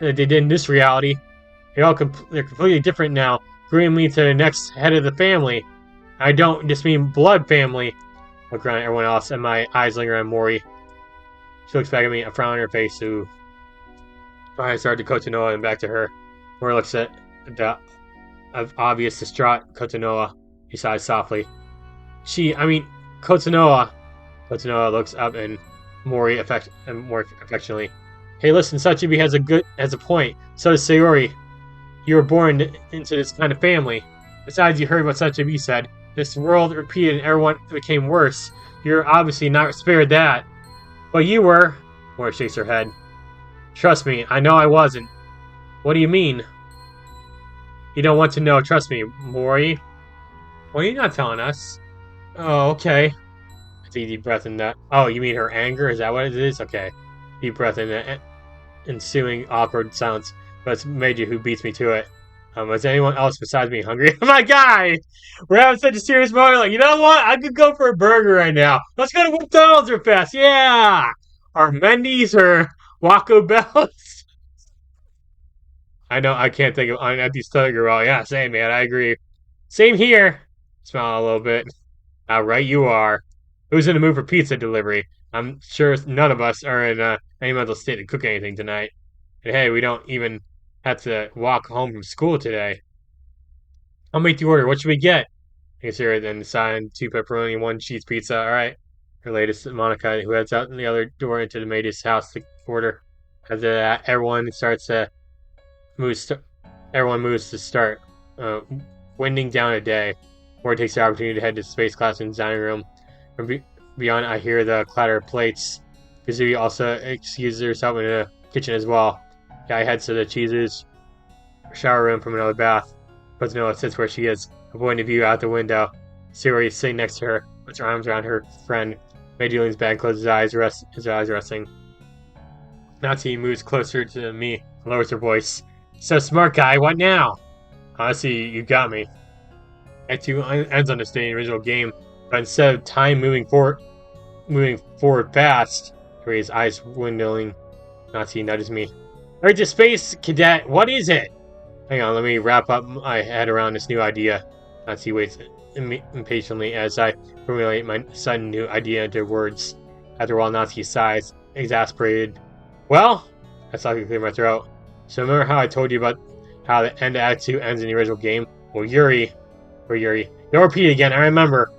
that they did in this reality. They're completely different now, grooming me to the next head of the family. I don't just mean blood family. I look around at everyone else, and my eyes linger on Mori. She looks back at me, a frown on her face, who eyes start to Kotonoha and back to her. Mori looks at the obvious distraught Kotonoha. He sighs softly. Kotonoha. Kotonoha looks up and Mori more affectionately. Hey, listen, Sachibi has a point. So does Sayori. You were born into this kind of family. Besides, you heard what Sachibi said. This world repeated and everyone became worse. You're obviously not spared that. But you were. Mori shakes her head. Trust me, I know I wasn't. What do you mean? You don't want to know, trust me, Mori. Well, you're not telling us. Oh, okay. I take a deep breath in that. Oh, you mean her anger? Is that what it is? Okay. Deep breath in the ensuing awkward silence. But it's Meiji who beats me to it. Is anyone else besides me hungry? My guy! We're having such a serious moment. Like, you know what? I could go for a burger right now. Let's go to McDonald's real fast. Yeah! Or Mendy's or Waco Bell's. I know I can't think of an empty stomach or well. Yeah, same, man. I agree. Same here. Smile a little bit. Right, you are. Who's in the mood for pizza delivery? I'm sure none of us are in any mental state to cook anything tonight. And hey, we don't even have to walk home from school today. I'll make the order. What should we get? Sarah then decided 2 pepperoni, 1 cheese pizza. All right. Her latest, Monica, who heads out the other door into the maid's house to order. After that, moves. Everyone moves to start winding down a day. Ward takes the opportunity to head to space class in the dining room. From beyond, I hear the clatter of plates. Kazooie also excuses herself in the kitchen as well. Guy heads to the cheese's shower room from another bath. Kotonoha sits where she is, avoiding the view out the window. Siri is sitting next to her, puts her arms around her friend. Meiji leans back, closes his eyes resting. Natsuki moves closer to me and lowers her voice. So smart, guy, what now? Honestly, you got me. Act 2 ends on the same original game, but instead of time moving forward fast, Ray's eyes windling. Natsuki nudges me. Alright, to space, cadet, what is it? Hang on, let me wrap up my head around this new idea. Natsuki waits impatiently as I formulate my sudden new idea into words. After a while, Natsuki sighs, exasperated. Well, I slightly clear my throat. So remember how I told you about how the end of Act 2 ends in the original game? Well, Yuri. Don't repeat again, I remember.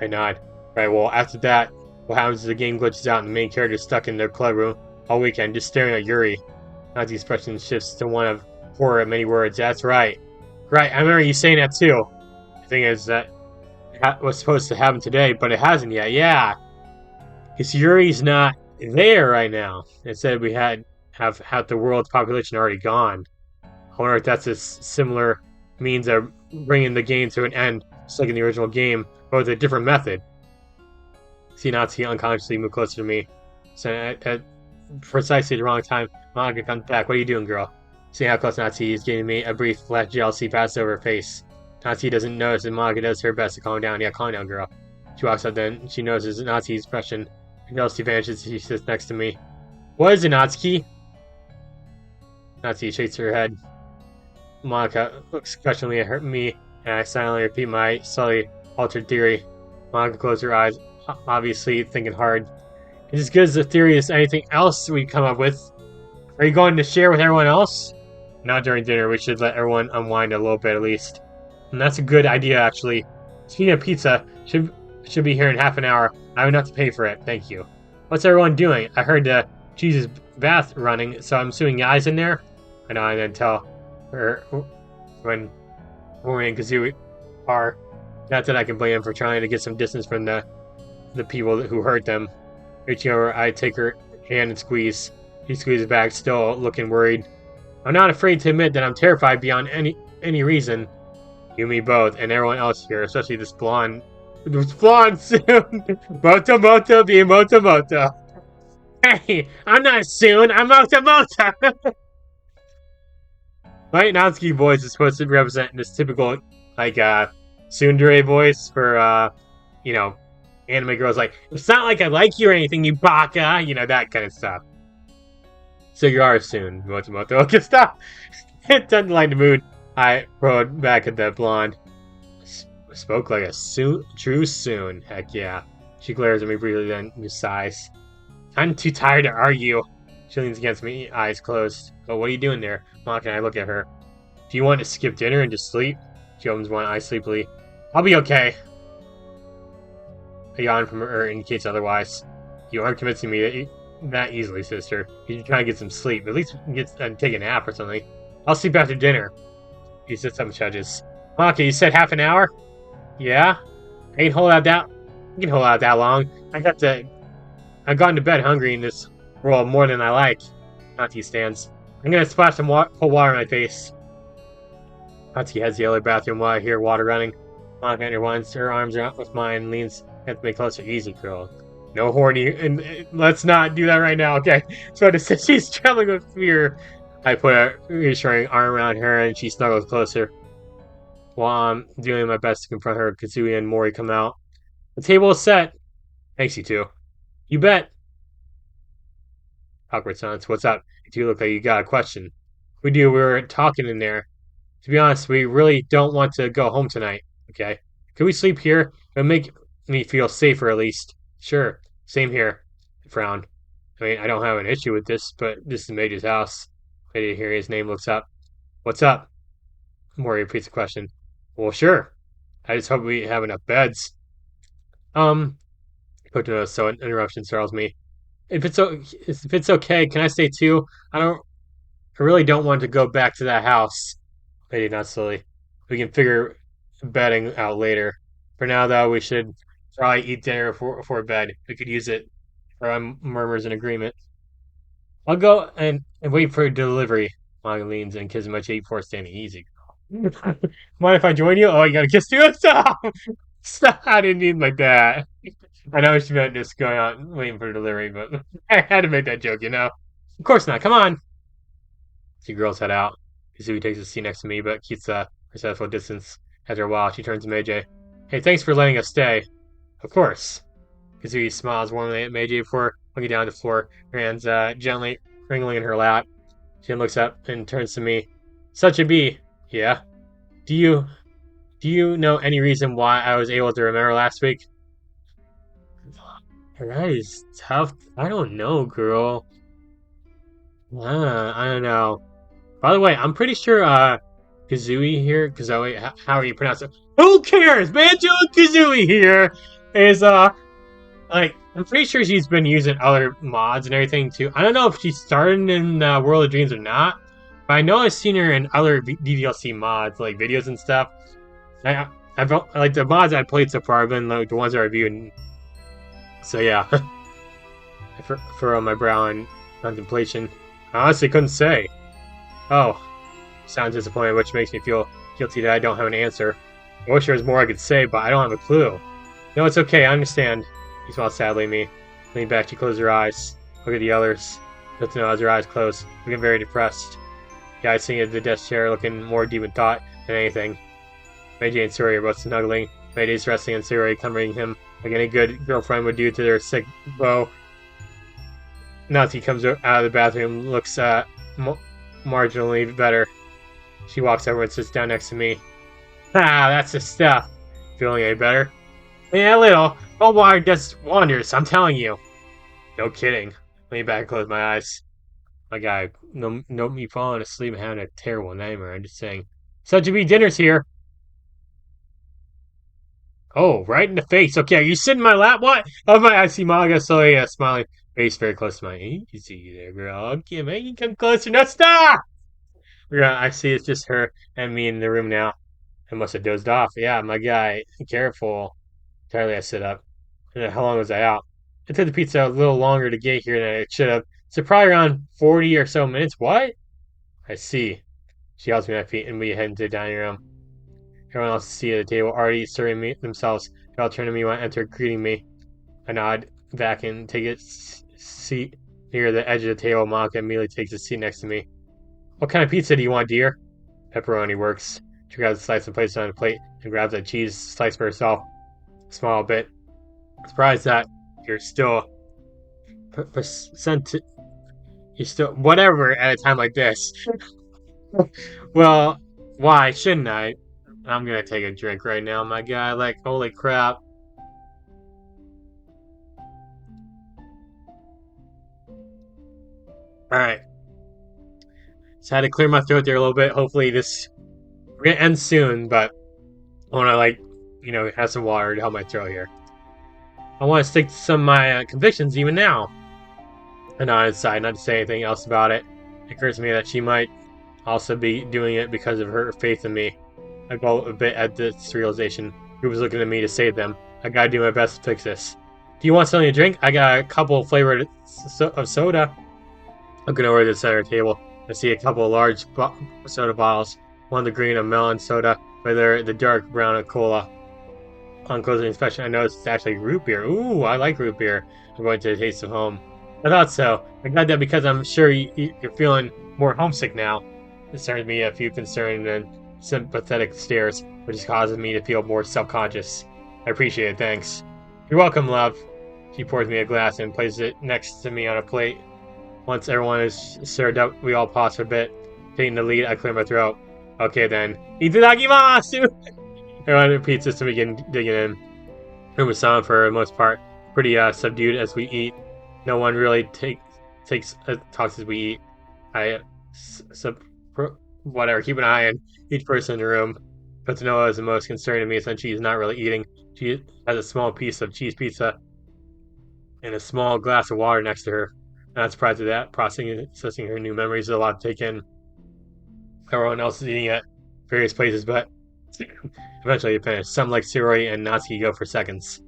I nod. Right, well, after that, what happens is the game glitches out and the main character is stuck in their club room all weekend just staring at Yuri. Natsuki's expression shifts to one of horror at many words. That's right. Right, I remember you saying that too. The thing is that it was supposed to happen today, but it hasn't yet. Yeah. Because Yuri's not there right now. Instead, we have half the world's population already gone. I wonder if that's a similar means of bringing the game to an end, just like in the original game, but with a different method. See Natsuki unconsciously move closer to me. So at precisely the wrong time, Monica comes back. What are you doing, girl? Seeing how close Natsuki is giving me a brief flash jealousy passes over her face. Natsuki doesn't notice and Monica does her best to calm down. Yeah, calm down, girl. She walks up then. She notices Natsuki's expression. Her jealousy vanishes. She sits next to me. What is it, Natsuki? Natsuki shakes her head. Monica looks questioningly at me, and I silently repeat my slightly altered theory. Monica closes her eyes, obviously thinking hard. It's as good as the theory as anything else we come up with. Are you going to share with everyone else? Not during dinner. We should let everyone unwind a little bit at least. And that's a good idea, actually. Speaking of pizza, should be here in half an hour. I would have to pay for it. Thank you. What's everyone doing? I heard the cheese's bath running, so I'm assuming Yai's in there? I know, I didn't tell her when Mori and Kazooie are. Not that I can blame him for trying to get some distance from the people who hurt them. Reaching over, I take her hand and squeeze. She squeezes back, still looking worried. I'm not afraid to admit that I'm terrified beyond any reason. You, me both, and everyone else here, especially this blonde soon. Moto be Moto. Hey, I'm not soon, I'm Moto. My Natsuki voice is supposed to represent this typical, like, tsundere voice for, anime girls. Like, it's not like I like you or anything, you baka, that kind of stuff. So you are soon, Moto. Okay, stop. It doesn't lighten the mood. I rode back at the blonde. Spoke like a true soon. Heck yeah. She glares at me briefly, then sighs. I'm too tired to argue. She leans against me, eyes closed. Oh, what are you doing there? Monica and I look at her. Do you want to skip dinner and just sleep? She opens one eye sleepily. I'll be okay. A yawn from her indicates otherwise. You aren't convincing me that easily, sister. You should try and get some sleep. At least take a nap or something. I'll sleep after dinner. He sits up and judges. Monica, you said half an hour? Yeah? I can hold out that long. I got to I've gone to bed hungry in this world more than I like. Natsuki stands. I'm gonna splash some cold water in my face. Natsuki heads to the other bathroom while I hear water running. Monica intertwines her arms around with mine and leans me closer. Easy, girl. No horny, and let's not do that right now, okay? So she's trembling with fear. I put a reassuring arm around her and she snuggles closer. While I'm doing my best to confront her, Kazooie and Mori come out. The table is set. Thanks, you two. You bet. Awkward silence. What's up? You two look like you got a question. We do. We were talking in there. To be honest, we really don't want to go home tonight. Okay? Can we sleep here? It'll make me feel safer at least. Sure. Same here. I frowned. I mean, I don't have an issue with this, but this is Mage's house. I didn't hear his name looks up. What's up? Mori repeats the question. Well, sure. I just hope we have enough beds. Kotonoha, so an interruption startles me. If it's okay, can I stay too? I really don't want to go back to that house. Maybe not slowly. We can figure bedding out later. For now, though, we should probably eat dinner before bed. We could use it. Murmurs in agreement. I'll go and wait for delivery. Manga leans and kisses my cheek before standing easy. Mind if I join you? Oh, you gotta kiss too? Stop! Stop! I didn't mean like that. I know she meant just going out and waiting for delivery, but I had to make that joke, you know? Of course not. Come on! Two girls head out. Kazooie takes a seat next to me, but keeps a respectful distance. After a while, she turns to Meiji. Hey, thanks for letting us stay. Of course. Kazooie smiles warmly at Meiji before looking down at the floor, her hands gently wriggling in her lap. She then looks up and turns to me. Such a bee. Yeah. Do you know any reason why I was able to remember last week? That is tough. I don't know, girl. I don't know. By the way, I'm pretty sure Kazooie here, Kazooie, how are you pronounce it? Who cares? Banjo and Kazooie here is like I'm pretty sure she's been using other mods and everything too. I don't know if she started in World of Dreams or not, but I know I've seen her in other DDLC mods like videos and stuff. I've like the mods I played so far have been like the ones I reviewed. So yeah, I furrow my brow in contemplation. I honestly couldn't say. Oh, sounds disappointed, which makes me feel guilty that I don't have an answer. I wish there was more I could say, but I don't have a clue. No, it's okay, I understand. She smiles sadly at me. Leaning back, she closes her eyes. Look at the others. Kotonoha has her eyes closed, looking very depressed. The eyes sitting at the desk chair, looking more deep in thought than anything. Meiji and Suri are both snuggling. Meiji's resting on Suri, comforting him like any good girlfriend would do to their sick beau. Natsuki comes out of the bathroom, looks marginally better. She walks over and sits down next to me. Ah, that's the stuff. Feeling any better? Yeah, a little. Cold water just wonders, I'm telling you. No kidding. Lean back and close my eyes. My guy, no me falling asleep and having a terrible nightmare. I'm just saying. Such a be dinner's here. Oh, right in the face. Okay, are you sitting in my lap? What? Oh, I see Maga slowly smiling. Face very close to mine. Easy there, girl. Okay, man, you come closer. No, stop! I see it's just her and me in the room now. I must have dozed off. Yeah, my guy. Careful. Entirely, I sit up. And how long was I out? It took the pizza a little longer to get here than it should have. So probably around 40 or so minutes. What? I see. She helps me on my feet and we head into the dining room. Everyone else seated at the table already serving themselves. They all turn to me when I enter, greeting me. I nod back and take a seat near the edge of the table. Monica immediately takes a seat next to me. What kind of pizza do you want, dear? Pepperoni works. She grabs a slice and places it on a plate and grabs a cheese slice for herself. Small bit. Surprised that you're still you're still whatever at a time like this. Well, why shouldn't I? I'm gonna take a drink right now, my guy. Like, holy crap. Alright. So I had to clear my throat there a little bit. Hopefully this we're gonna end soon, but I wanna have some water to help my throat here. I wanna stick to some of my convictions even now. And I decided not to say anything else about it. It occurs to me that she might also be doing it because of her faith in me. I go a bit at this realization. Who was looking at me to save them? I gotta do my best to fix this. Do you want something to drink? I got a couple flavored of soda. Looking over the center table, I see a couple of large soda bottles. One the green of melon soda, with the dark brown of cola. On closer inspection, I noticed it's actually root beer. Ooh, I like root beer. I'm going to taste of home. I thought so. I got that because I'm sure you're feeling more homesick now. It turns me a few concerned and sympathetic stares, which is causing me to feel more self-conscious. I appreciate it, thanks. You're welcome, love. She pours me a glass and places it next to me on a plate. Once everyone is served up, we all pause for a bit. Taking the lead, I clear my throat. Okay then. Itadakimasu! Everyone repeats this to begin digging in. Room is silent for the most part, pretty subdued as we eat. No one really talks as we eat. I whatever. Keep an eye on each person in the room. Kotonoha is the most concerning to me since she's not really eating. She has a small piece of cheese pizza and a small glass of water next to her. Not surprised at that. Processing her new memories is a lot to take in. Everyone else is eating at various places, but eventually you finish. Some like Suroi and Natsuki go for seconds.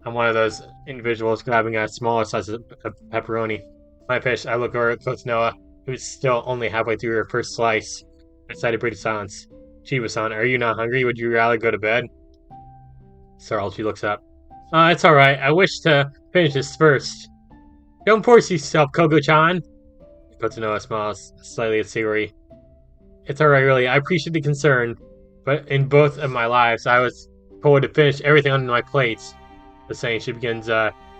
I'm one of those individuals grabbing a smaller size of pepperoni. When I finish, I look over at Kotonoha, who's still only halfway through her first slice. I decided pretty silence. Chiba-san, are you not hungry? Would you rather go to bed? Sorrel, she looks up. It's alright. I wish to finish this first. Don't force yourself, Koko-chan. Kotonoha smiles slightly at Sayori. It's alright, really. I appreciate the concern, but in both of my lives, I was told to finish everything on my plates. The saying, she begins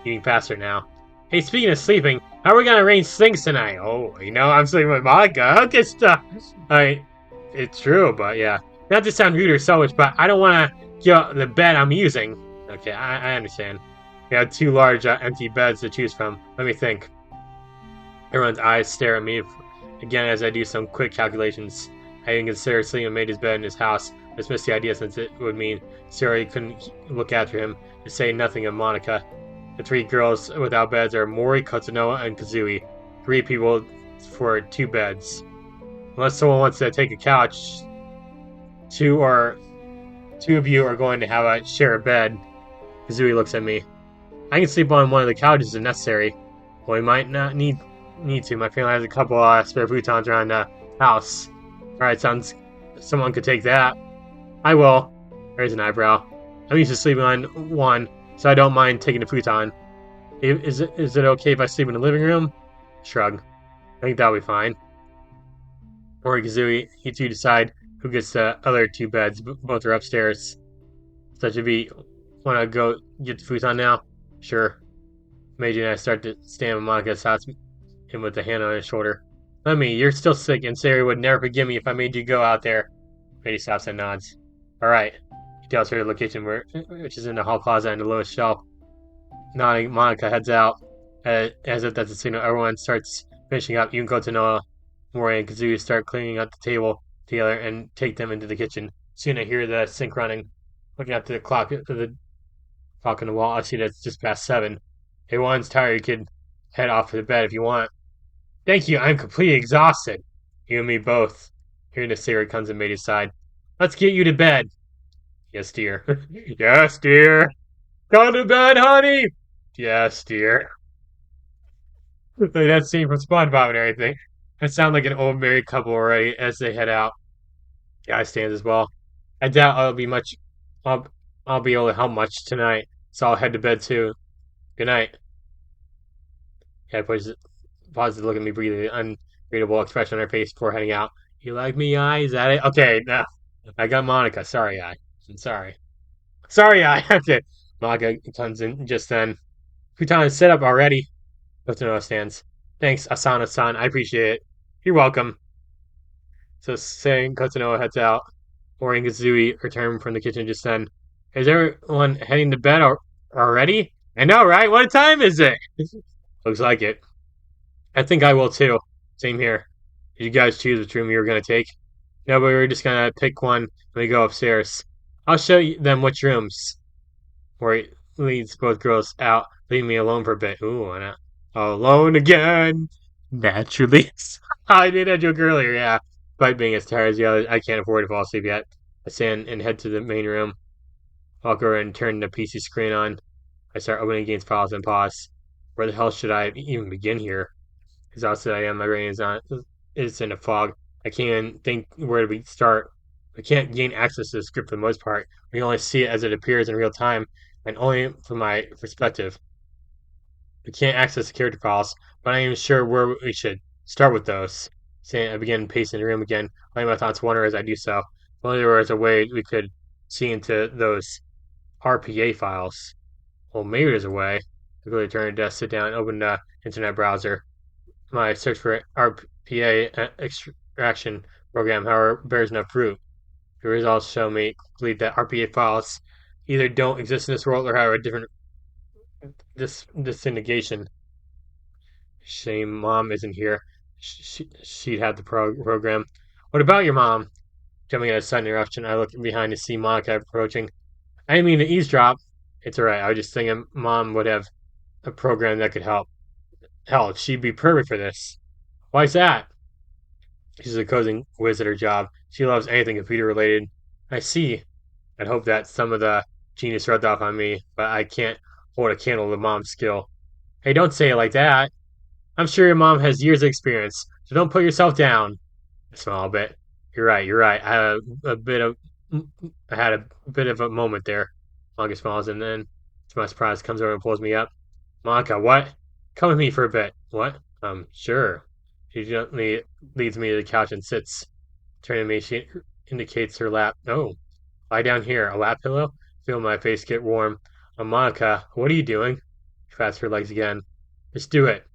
eating faster now. Hey, speaking of sleeping, how are we gonna arrange things tonight? Oh, I'm sleeping with Monica. Okay, stuff. Alright, it's true, but yeah. Not to sound rude or selfish, but I don't want to give up the bed I'm using. Okay, I understand. We have two large empty beds to choose from. Let me think. Everyone's eyes stare at me again as I do some quick calculations. I even consider sleeping in Maida's bed in his house. Dismiss the idea since it would mean Sayori couldn't look after him, to say nothing of Monica. The three girls without beds are Mori, Kotonoha, and Kazui. 3 people for 2 beds. Unless someone wants to take a couch, two of you are going to have a share a bed. Kazui looks at me. I can sleep on one of the couches if necessary. Well, we might not need to. My family has a couple spare futons around the house. Alright, someone could take that. I will. Raise an eyebrow. I'm used to sleeping on one, so I don't mind taking a futon. Is it okay if I sleep in the living room? Shrug. I think that'll be fine. Mori Kazui, you two decide who gets the other 2 beds. Both are upstairs. Such a beat. Wanna go get the futon now? Sure. Meiji and I start to stand on Monica's house, him with a hand on his shoulder. Let me, you're still sick, and Sayori would never forgive me if I made you go out there. Meiji stops and nods. Alright. He tells her the location, which is in the hall closet on the lowest shelf. Nodding, Monica heads out, as if that's a signal. Everyone starts finishing up. Even Kotonoha, Mori, and Kazui start cleaning up the table together and take them into the kitchen. Soon I hear the sink running. Looking up to the clock on the wall, I see that it's just past 7. If one's tired, you could head off to bed if you want. Thank you, I'm completely exhausted. You and me both. Hearing the Sayori comes and made his side. Let's get you to bed. Yes, dear. Yes, dear. Go to bed, honey. Yes, dear. Like that scene from SpongeBob and everything. It sounds like an old married couple already as they head out. Yeah, I stand as well. I doubt I'll, I'll be able to help much tonight, so I'll head to bed too. Good night. Yeah, pauses to look at me, breathing an unreadable expression on her face before heading out. You like me, I? Is that it? Okay, no. I got Monica. Sorry, I. I'm sorry. Sorry, I. Okay. Monica comes in just then. Futon is set up already. Kotonoha stands. Thanks, Asana-san. I appreciate it. You're welcome. So saying, Kotonoha heads out. Ori and Kazui return from the kitchen just then. Is everyone heading to bed already? I know, right? What time is it? Looks like it. I think I will too. Same here. Did you guys choose which room you were going to take? No, but we were just going to pick one when we go upstairs. I'll show them which rooms. Ori leads both girls out, leaving me alone for a bit. Ooh, and alone again. Naturally. I did that joke earlier, yeah. Despite being as tired as the others, I can't afford to fall asleep yet. I stand and head to the main room. Walk over and turn the PC screen on. I start opening games files and pause. Where the hell should I even begin here? Exhausted I am, my brain is in a fog. I can't even think where to start. I can't gain access to the script for the most part. We can only see it as it appears in real time, and only from my perspective. We can't access the character files, but I am sure where we should start with those. Saying I begin pacing the room again, letting my thoughts wander as I do so. If only there was a way we could see into those RPA files. Well, maybe there's a way. I quickly turn to the desk, sit down, and open the internet browser. My search for RPA extraction program, however, bears no fruit. The results show me clearly that RPA files either don't exist in this world or have a different distinction. Shame mom isn't here. She'd have the program. What about your mom? Jumping at a sudden interruption, I look behind to see Monica approaching. I didn't mean to eavesdrop. It's alright. I was just thinking mom would have a program that could help. Hell, she'd be perfect for this. Why's that? She's a coding whiz at her job. She loves anything computer related. I see. I'd hope that some of the genius rubbed off on me, but I can't hold a candle to mom's skill. Hey, don't say it like that. I'm sure your mom has years of experience, so don't put yourself down. I smile a bit. You're right. You're right. I had a bit of a moment there. Monica smiles, and then, to my surprise, comes over and pulls me up. Monica, what? Come with me for a bit. What? Sure. She gently leads me to the couch and sits. Turning to me, she indicates her lap. Oh, lie down here. A lap pillow? Feel my face get warm. Monica, what are you doing? She pats her legs again. Just do it.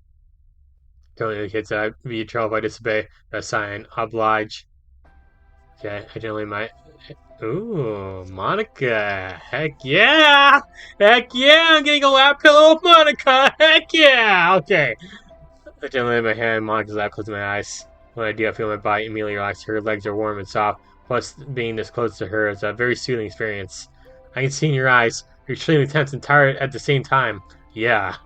Don't indicate that I'd be in trouble if I disobey. A sign. Oblige. Okay, I generally might. Ooh, Monica. Heck yeah! Heck yeah! I'm getting a lap pillow with Monica! Heck yeah! Okay. I gently lay my hand on Monica's lap, closing my eyes. When I do, I feel my body immediately relax. Her legs are warm and soft. Plus, being this close to her is a very soothing experience. I can see in your eyes. You're extremely tense and tired at the same time. Yeah.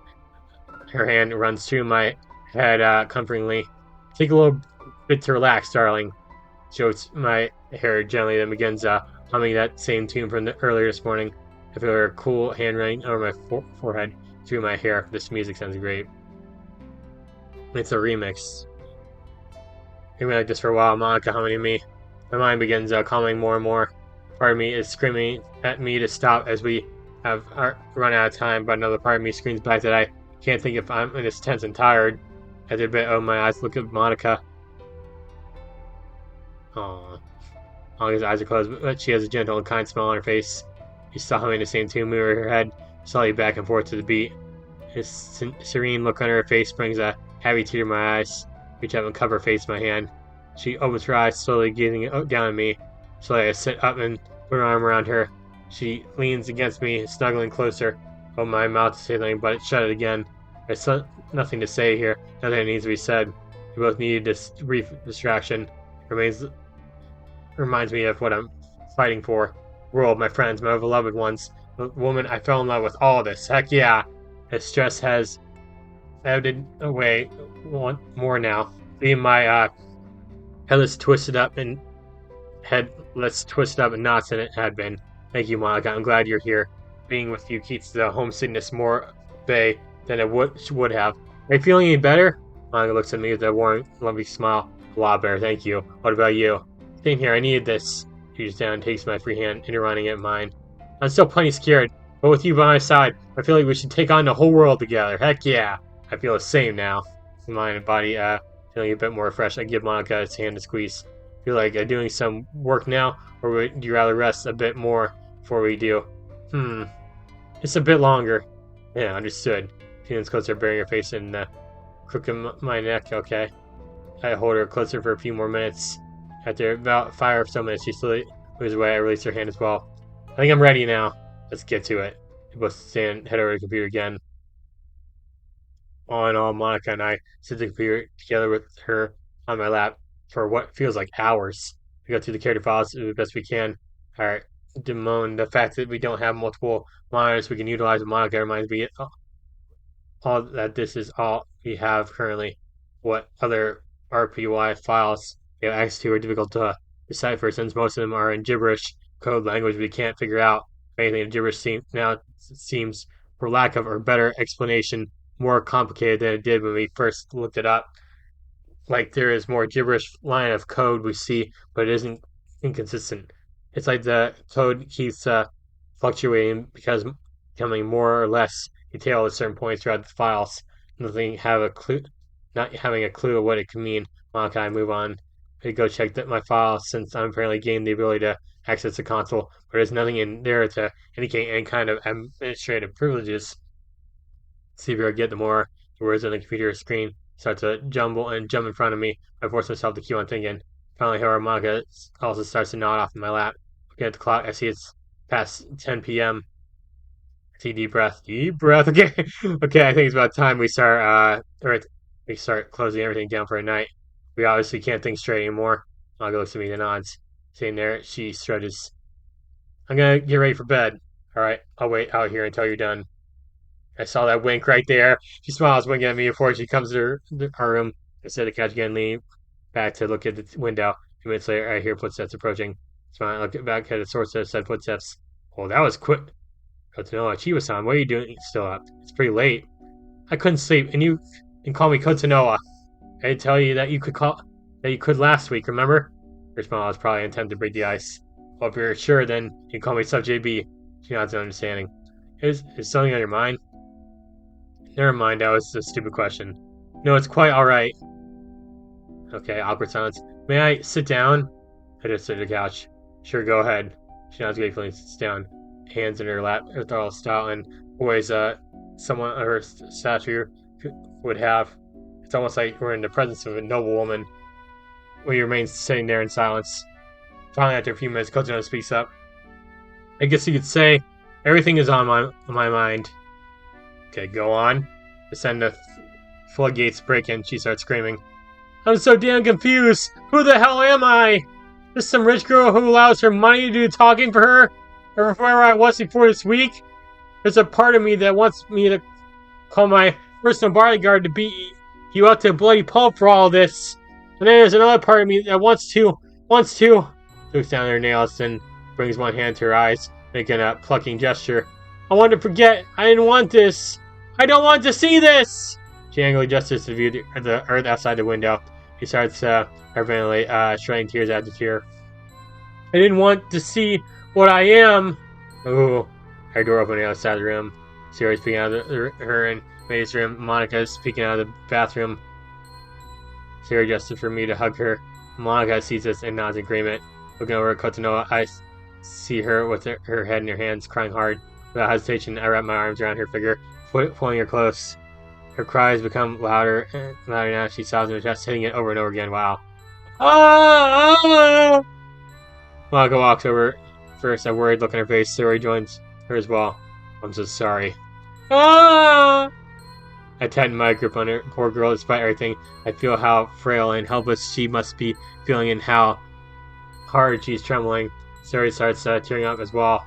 Her hand runs through my head comfortingly. Take a little bit to relax, darling. She strokes my hair gently, then begins humming that same tune from earlier this morning. I feel her cool hand running over my forehead through my hair. This music sounds great. It's a remix. We've been like this for a while, Monica humming me. My mind begins calming more and more. Part of me is screaming at me to stop as we have run out of time, but another part of me screams back that I can't think if I'm this tense and tired. As I bit open my eyes, look at Monica. Aww. Monica's eyes are closed, but she has a gentle and kind smile on her face. She's still humming the same tune, moving her head slowly back and forth to the beat. His serene look on her face brings a heavy tear to my eyes. Reach up and cover her face in my hand. She opens her eyes, slowly gazing down at me. Slowly I sit up and put an arm around her. She leans against me, snuggling closer. Open my mouth to say something, but it shut it again. There's nothing to say here. Nothing that needs to be said. We both needed this brief distraction. Reminds me of what I'm fighting for. World, my friends, my beloved ones. The woman I fell in love with. All this. Heck yeah. His stress has ebbed away more now. Being my headless twisted up and headless twisted up in knots than it had been. Thank you, Monica. I'm glad you're here. Being with you keeps the homesickness more bay than it would have. Are you feeling any better? Monica looks at me with a warm, lovely smile. A lot better, thank you. What about you? Same here, I needed this. She reaches down and takes my free hand, intertwining it in mine. I'm still plenty scared, but with you by my side, I feel like we should take on the whole world together. Heck yeah! I feel the same now. Mind and body feeling a bit more refreshed. I give Monica his hand to squeeze. Feel like doing some work now, or would you rather rest a bit more before we do? Just a bit longer. Yeah, understood. She leans closer, burying her face in the crook of my neck. Okay. I hold her closer for a few more minutes. After about 5 or so minutes, she slowly moves away. I release her hand as well. I think I'm ready now. Let's get to it. We both head over to the computer again. All in all, Monica and I sit at the computer together with her on my lap for what feels like hours. We go through the character files as best we can. Alright, bemoan the fact that we don't have multiple monitors we can utilize with Monica reminds me all that this is all we have currently. What other RPY files we have access to are difficult to decipher since most of them are in gibberish code language we can't figure out. If anything, the gibberish seems for lack of a better explanation, more complicated than it did when we first looked it up. Like there is more gibberish line of code we see, but it isn't inconsistent. It's like the code keeps fluctuating because becoming more or less detailed at certain points throughout the files. Nothing have a clue, not having a clue of what it could mean. Monica, I move on. I go check my files since I'm apparently gained the ability to access the console, but there's nothing in there to indicate any kind of administrative privileges. See if I get the more the words on the computer screen start to jumble and jump in front of me. I force myself to keep on thinking. Finally, however, Monica also starts to nod off in my lap. Looking at the clock, I see it's past 10 p.m. I see deep breath. Deep breath. Okay, okay. I think it's about time we start closing everything down for a night. We obviously can't think straight anymore. Monica looks at me and nods. Sitting there, she stretches. I'm gonna get ready for bed. All right, I'll wait out here until you're done. I saw that wink right there. She smiles, winking at me before she comes to our room. Instead of catch again, leaning back to look at the window. A few minutes later, I hear footsteps approaching. Smile, I look back at the source of said footsteps. Oh, that was quick. Kotonoha, Chiba-san, what are you doing still up? It's pretty late. I couldn't sleep, and you can call me Kotonoha. I did tell you that you could last week, remember? Her smile was probably an attempt to break the ice. Well, if you're sure, then you can call me SuperSonicJB. She nods in understanding. Is something on your mind? Never mind, that was a stupid question. No, it's quite alright. Okay, awkward silence. May I sit down? I just sit at the couch. Sure, go ahead. She nods gratefully and sits down, hands in her lap, orthodox style, and poise someone of her stature would have. It's almost like we're in the presence of a noble woman. We remain sitting there in silence. Finally, after a few minutes, Kotonoha speaks up. I guess you could say everything is on my mind. Okay, go on. Then the floodgates break in. She starts screaming. I'm so damn confused. Who the hell am I? Is some rich girl who allows her money to do talking for her? Or where I was before this week? There's a part of me that wants me to call my personal bodyguard to beat you up to a bloody pulp for all this. And then there's another part of me that wants to. She looks down at her nails and brings one hand to her eyes, making a plucking gesture. I want to forget. I didn't want this. I don't want to see this! She angrily gestures to view the earth outside the window. She starts hyperventilate, shedding tears after tear. I didn't want to see what I am! Ooh. Her door opened outside the room. Siri's peeking out of her and May's room. Monica's peeking out of the bathroom. Siri gestures for me to hug her. Monica sees this and nods in agreement. Looking over at Kotonoha, I see her with her head in her hands, crying hard. Without hesitation, I wrap my arms around her figure, pulling her close. Her cries become louder and louder now. She sobs in her chest, hitting it over and over again. Wow. Ah! Monica walks over first, a worried look on her face. Siri joins her as well. I'm so sorry. Ah! I tighten my grip on her poor girl. Despite everything, I feel how frail and helpless she must be feeling and how hard she's trembling. Siri starts tearing up as well.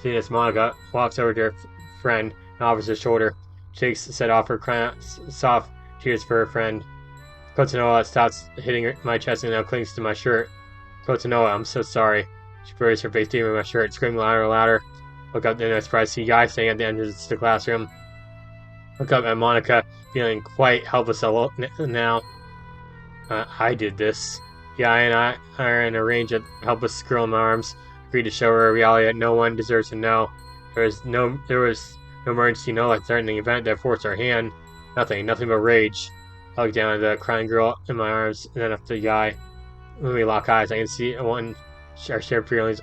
Seeing this, Monica walks over to her friend and offers her shoulder. Shakes set off her crying soft tears for her friend. Kotonoha stops hitting my chest and now clings to my shirt. Kotonoha, I'm so sorry. She buries her face deep in my shirt, screaming louder and louder. Look up and I'm surprised to see Guy standing at the entrance to the classroom. Look up at Monica, feeling quite helpless now. I did this. Guy and I are in a range of helpless girl in my arms. Agreed to show her a reality that no one deserves to know. There was no emergency, no life-threatening event that forced our hand. Nothing but rage. I look down at the crying girl in my arms, and then up to the guy. When we lock eyes, I can see our shared feelings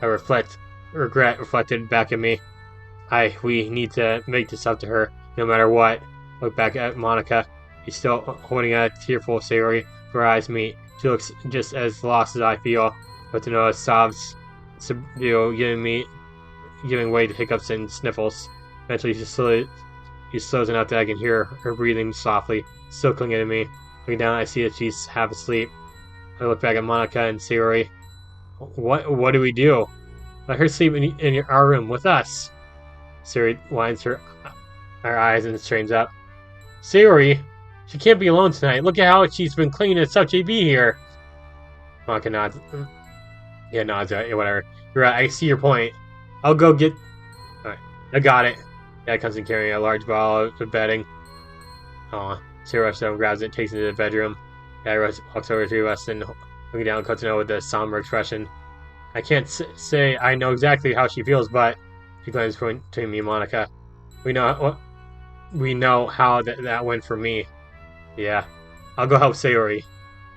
regret reflected back at me. We need to make this up to her, no matter what. Look back at Monica. She's still holding a tearful Sayori. Her eyes meet. She looks just as lost as I feel. Kotonoha sobs, giving way to hiccups and sniffles. Eventually, she slows enough that I can hear her breathing softly, still clinging to me. Looking down, I see that she's half asleep. I look back at Monica and Sayori. What do we do? Let her sleep in our room with us. Sayori winds her eyes and straightens up. Sayori, she can't be alone tonight. Look at how she's been clinging to SuperSonicJB here. Monica nods. Yeah, nods. Whatever. You're right. I see your point. I'll go get. Alright, I got it. Dad comes in carrying a large bottle of bedding. Sarah rushes over, grabs it, takes it to the bedroom. Dad walks over to us and looking down Kotonoha with a somber expression. I can't say I know exactly how she feels, but he glances between me and Monica. We know we know how that went for me. Yeah, I'll go help Sayori.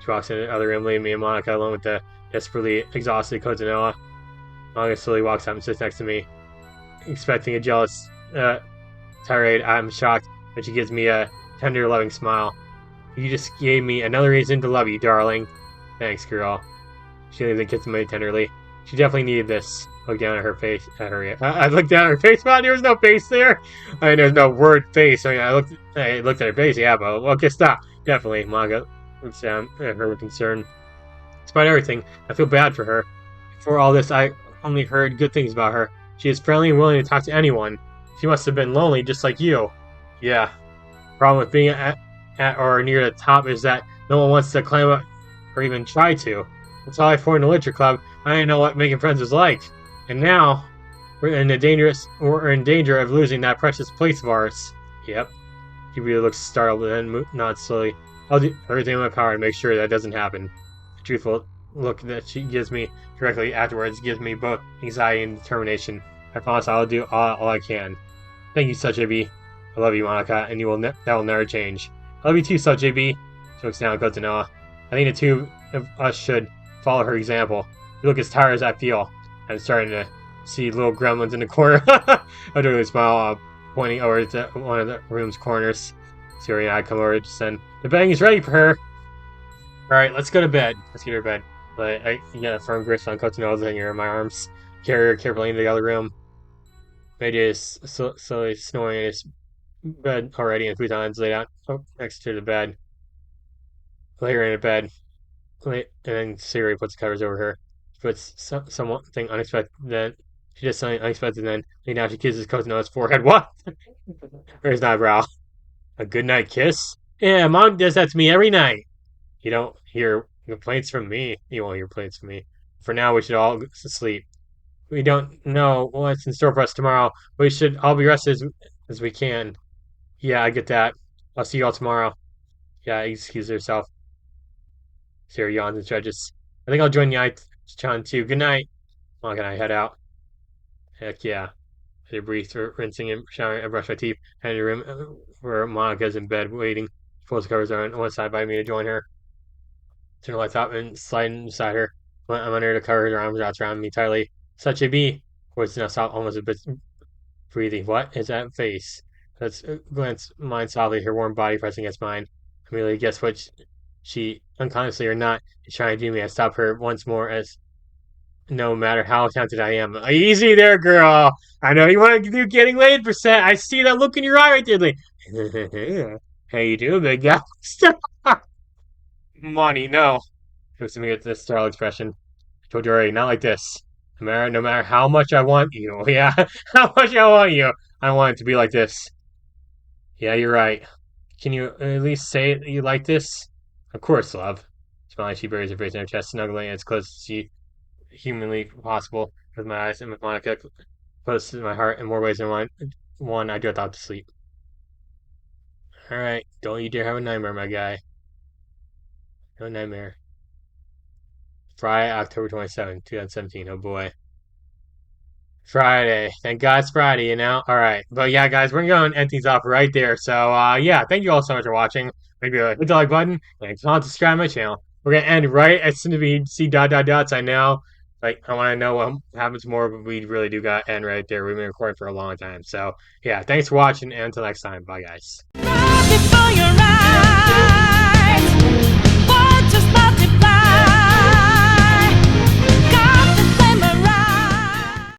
She walks in the other room, leaving me and Monica alone with the desperately exhausted Kotonoha. Monica slowly walks up and sits next to me, expecting a jealous tirade. I'm shocked when she gives me a tender, loving smile. You just gave me another reason to love you, darling. Thanks, girl. She leans and kisses me tenderly. She definitely needed this. I looked down at her face. I looked down at her face. Wow, there was no face there. I mean, there's no word face. I mean, I looked at her face. Yeah, but okay, stop. Definitely, Manga looks down at her with concern. Despite everything, I feel bad for her. For all this, I only heard good things about her. She is friendly and willing to talk to anyone. She must have been lonely, just like you. Yeah. Problem with being at or near the top is that no one wants to climb up or even try to. Until I formed the literature club, I didn't know what making friends was like. And now we're in danger of losing that precious place of ours. Yep. He really looks startled and then nods slowly. I'll do everything in my power to make sure that doesn't happen. The truthful look that she gives me directly afterwards gives me both anxiety and determination. I promise I'll do all I can. Thank you, Such JB. I love you, Monica, and that will never change. I love you too, Such JB. She looks down at Kotonoha. I think the two of us should follow her example. You look as tired as I feel. I'm starting to see little gremlins in the corner. I don't really smile, pointing over to one of the room's corners. Siri and I come over to send the bedding is ready for her. Alright, let's go to bed. Let's get her to bed. But I get a firm grip on Kotonoha's hanger in my arms. Carry her carefully into the other room. Mayday is slowly snoring in his bed already, and futons laid out next to the bed. Lay her in a bed, and then Siri puts covers over her. She puts something unexpected. Then she does something unexpected. Then now she kisses Kotonoha's forehead. What? Raised eyebrow. A good night kiss? Yeah, Mom does that to me every night. You don't hear complaints from me. You won't hear complaints from me. For now, we should all sleep. We don't know what's in store for us tomorrow. We should all be rested as we can. Yeah, I get that. I'll see you all tomorrow. Yeah, excuse herself. Sarah yawns and stretches. I think I'll join Chan too. Good night. Mom and I head out. Heck yeah. I breathe through rinsing and showering. I brush my teeth. Head in the room where Monica's in bed waiting. She pulls the covers on one side by me to join her. Turn the lights out and slide beside her. I'm under the covers. Her arms wrapped around me tightly. Such a bee. Voice now soft, almost a bit breathing. What is that face? Let's glance mine softly, her warm body pressing against mine. I immediately guess what she, unconsciously or not, is trying to do me. I stop her once more as no matter how tempted I am. Easy there, girl. I know you want to do getting laid percent. I see that look in your eye right there. Like, how you doing, big guy? Money, no. She looks at me with this startled expression. I told you already, not like this. No matter how much I want you, yeah, how much I want you, I want it to be like this. Yeah, you're right. Can you at least say that you like this? Of course, love. Smiling, she buries her face in her chest, snuggling as close as she humanly possible, with my eyes and with Monica close to my heart in more ways than one. One, I drift off to sleep. All right, don't you dare have a nightmare, my guy. No nightmare. Friday, October 27th, 2017. Oh boy. Friday. Thank God it's Friday, you know? All right. But yeah, guys, we're going to end things off right there. So, yeah, thank you all so much for watching. Maybe hit the like button and comment, subscribe to my channel. We're going to end right as soon as we see dots. I know. Like, I want to know what happens more, but we really do got to end right there. We've been recording for a long time. So, yeah, thanks for watching, and until next time. Bye, guys.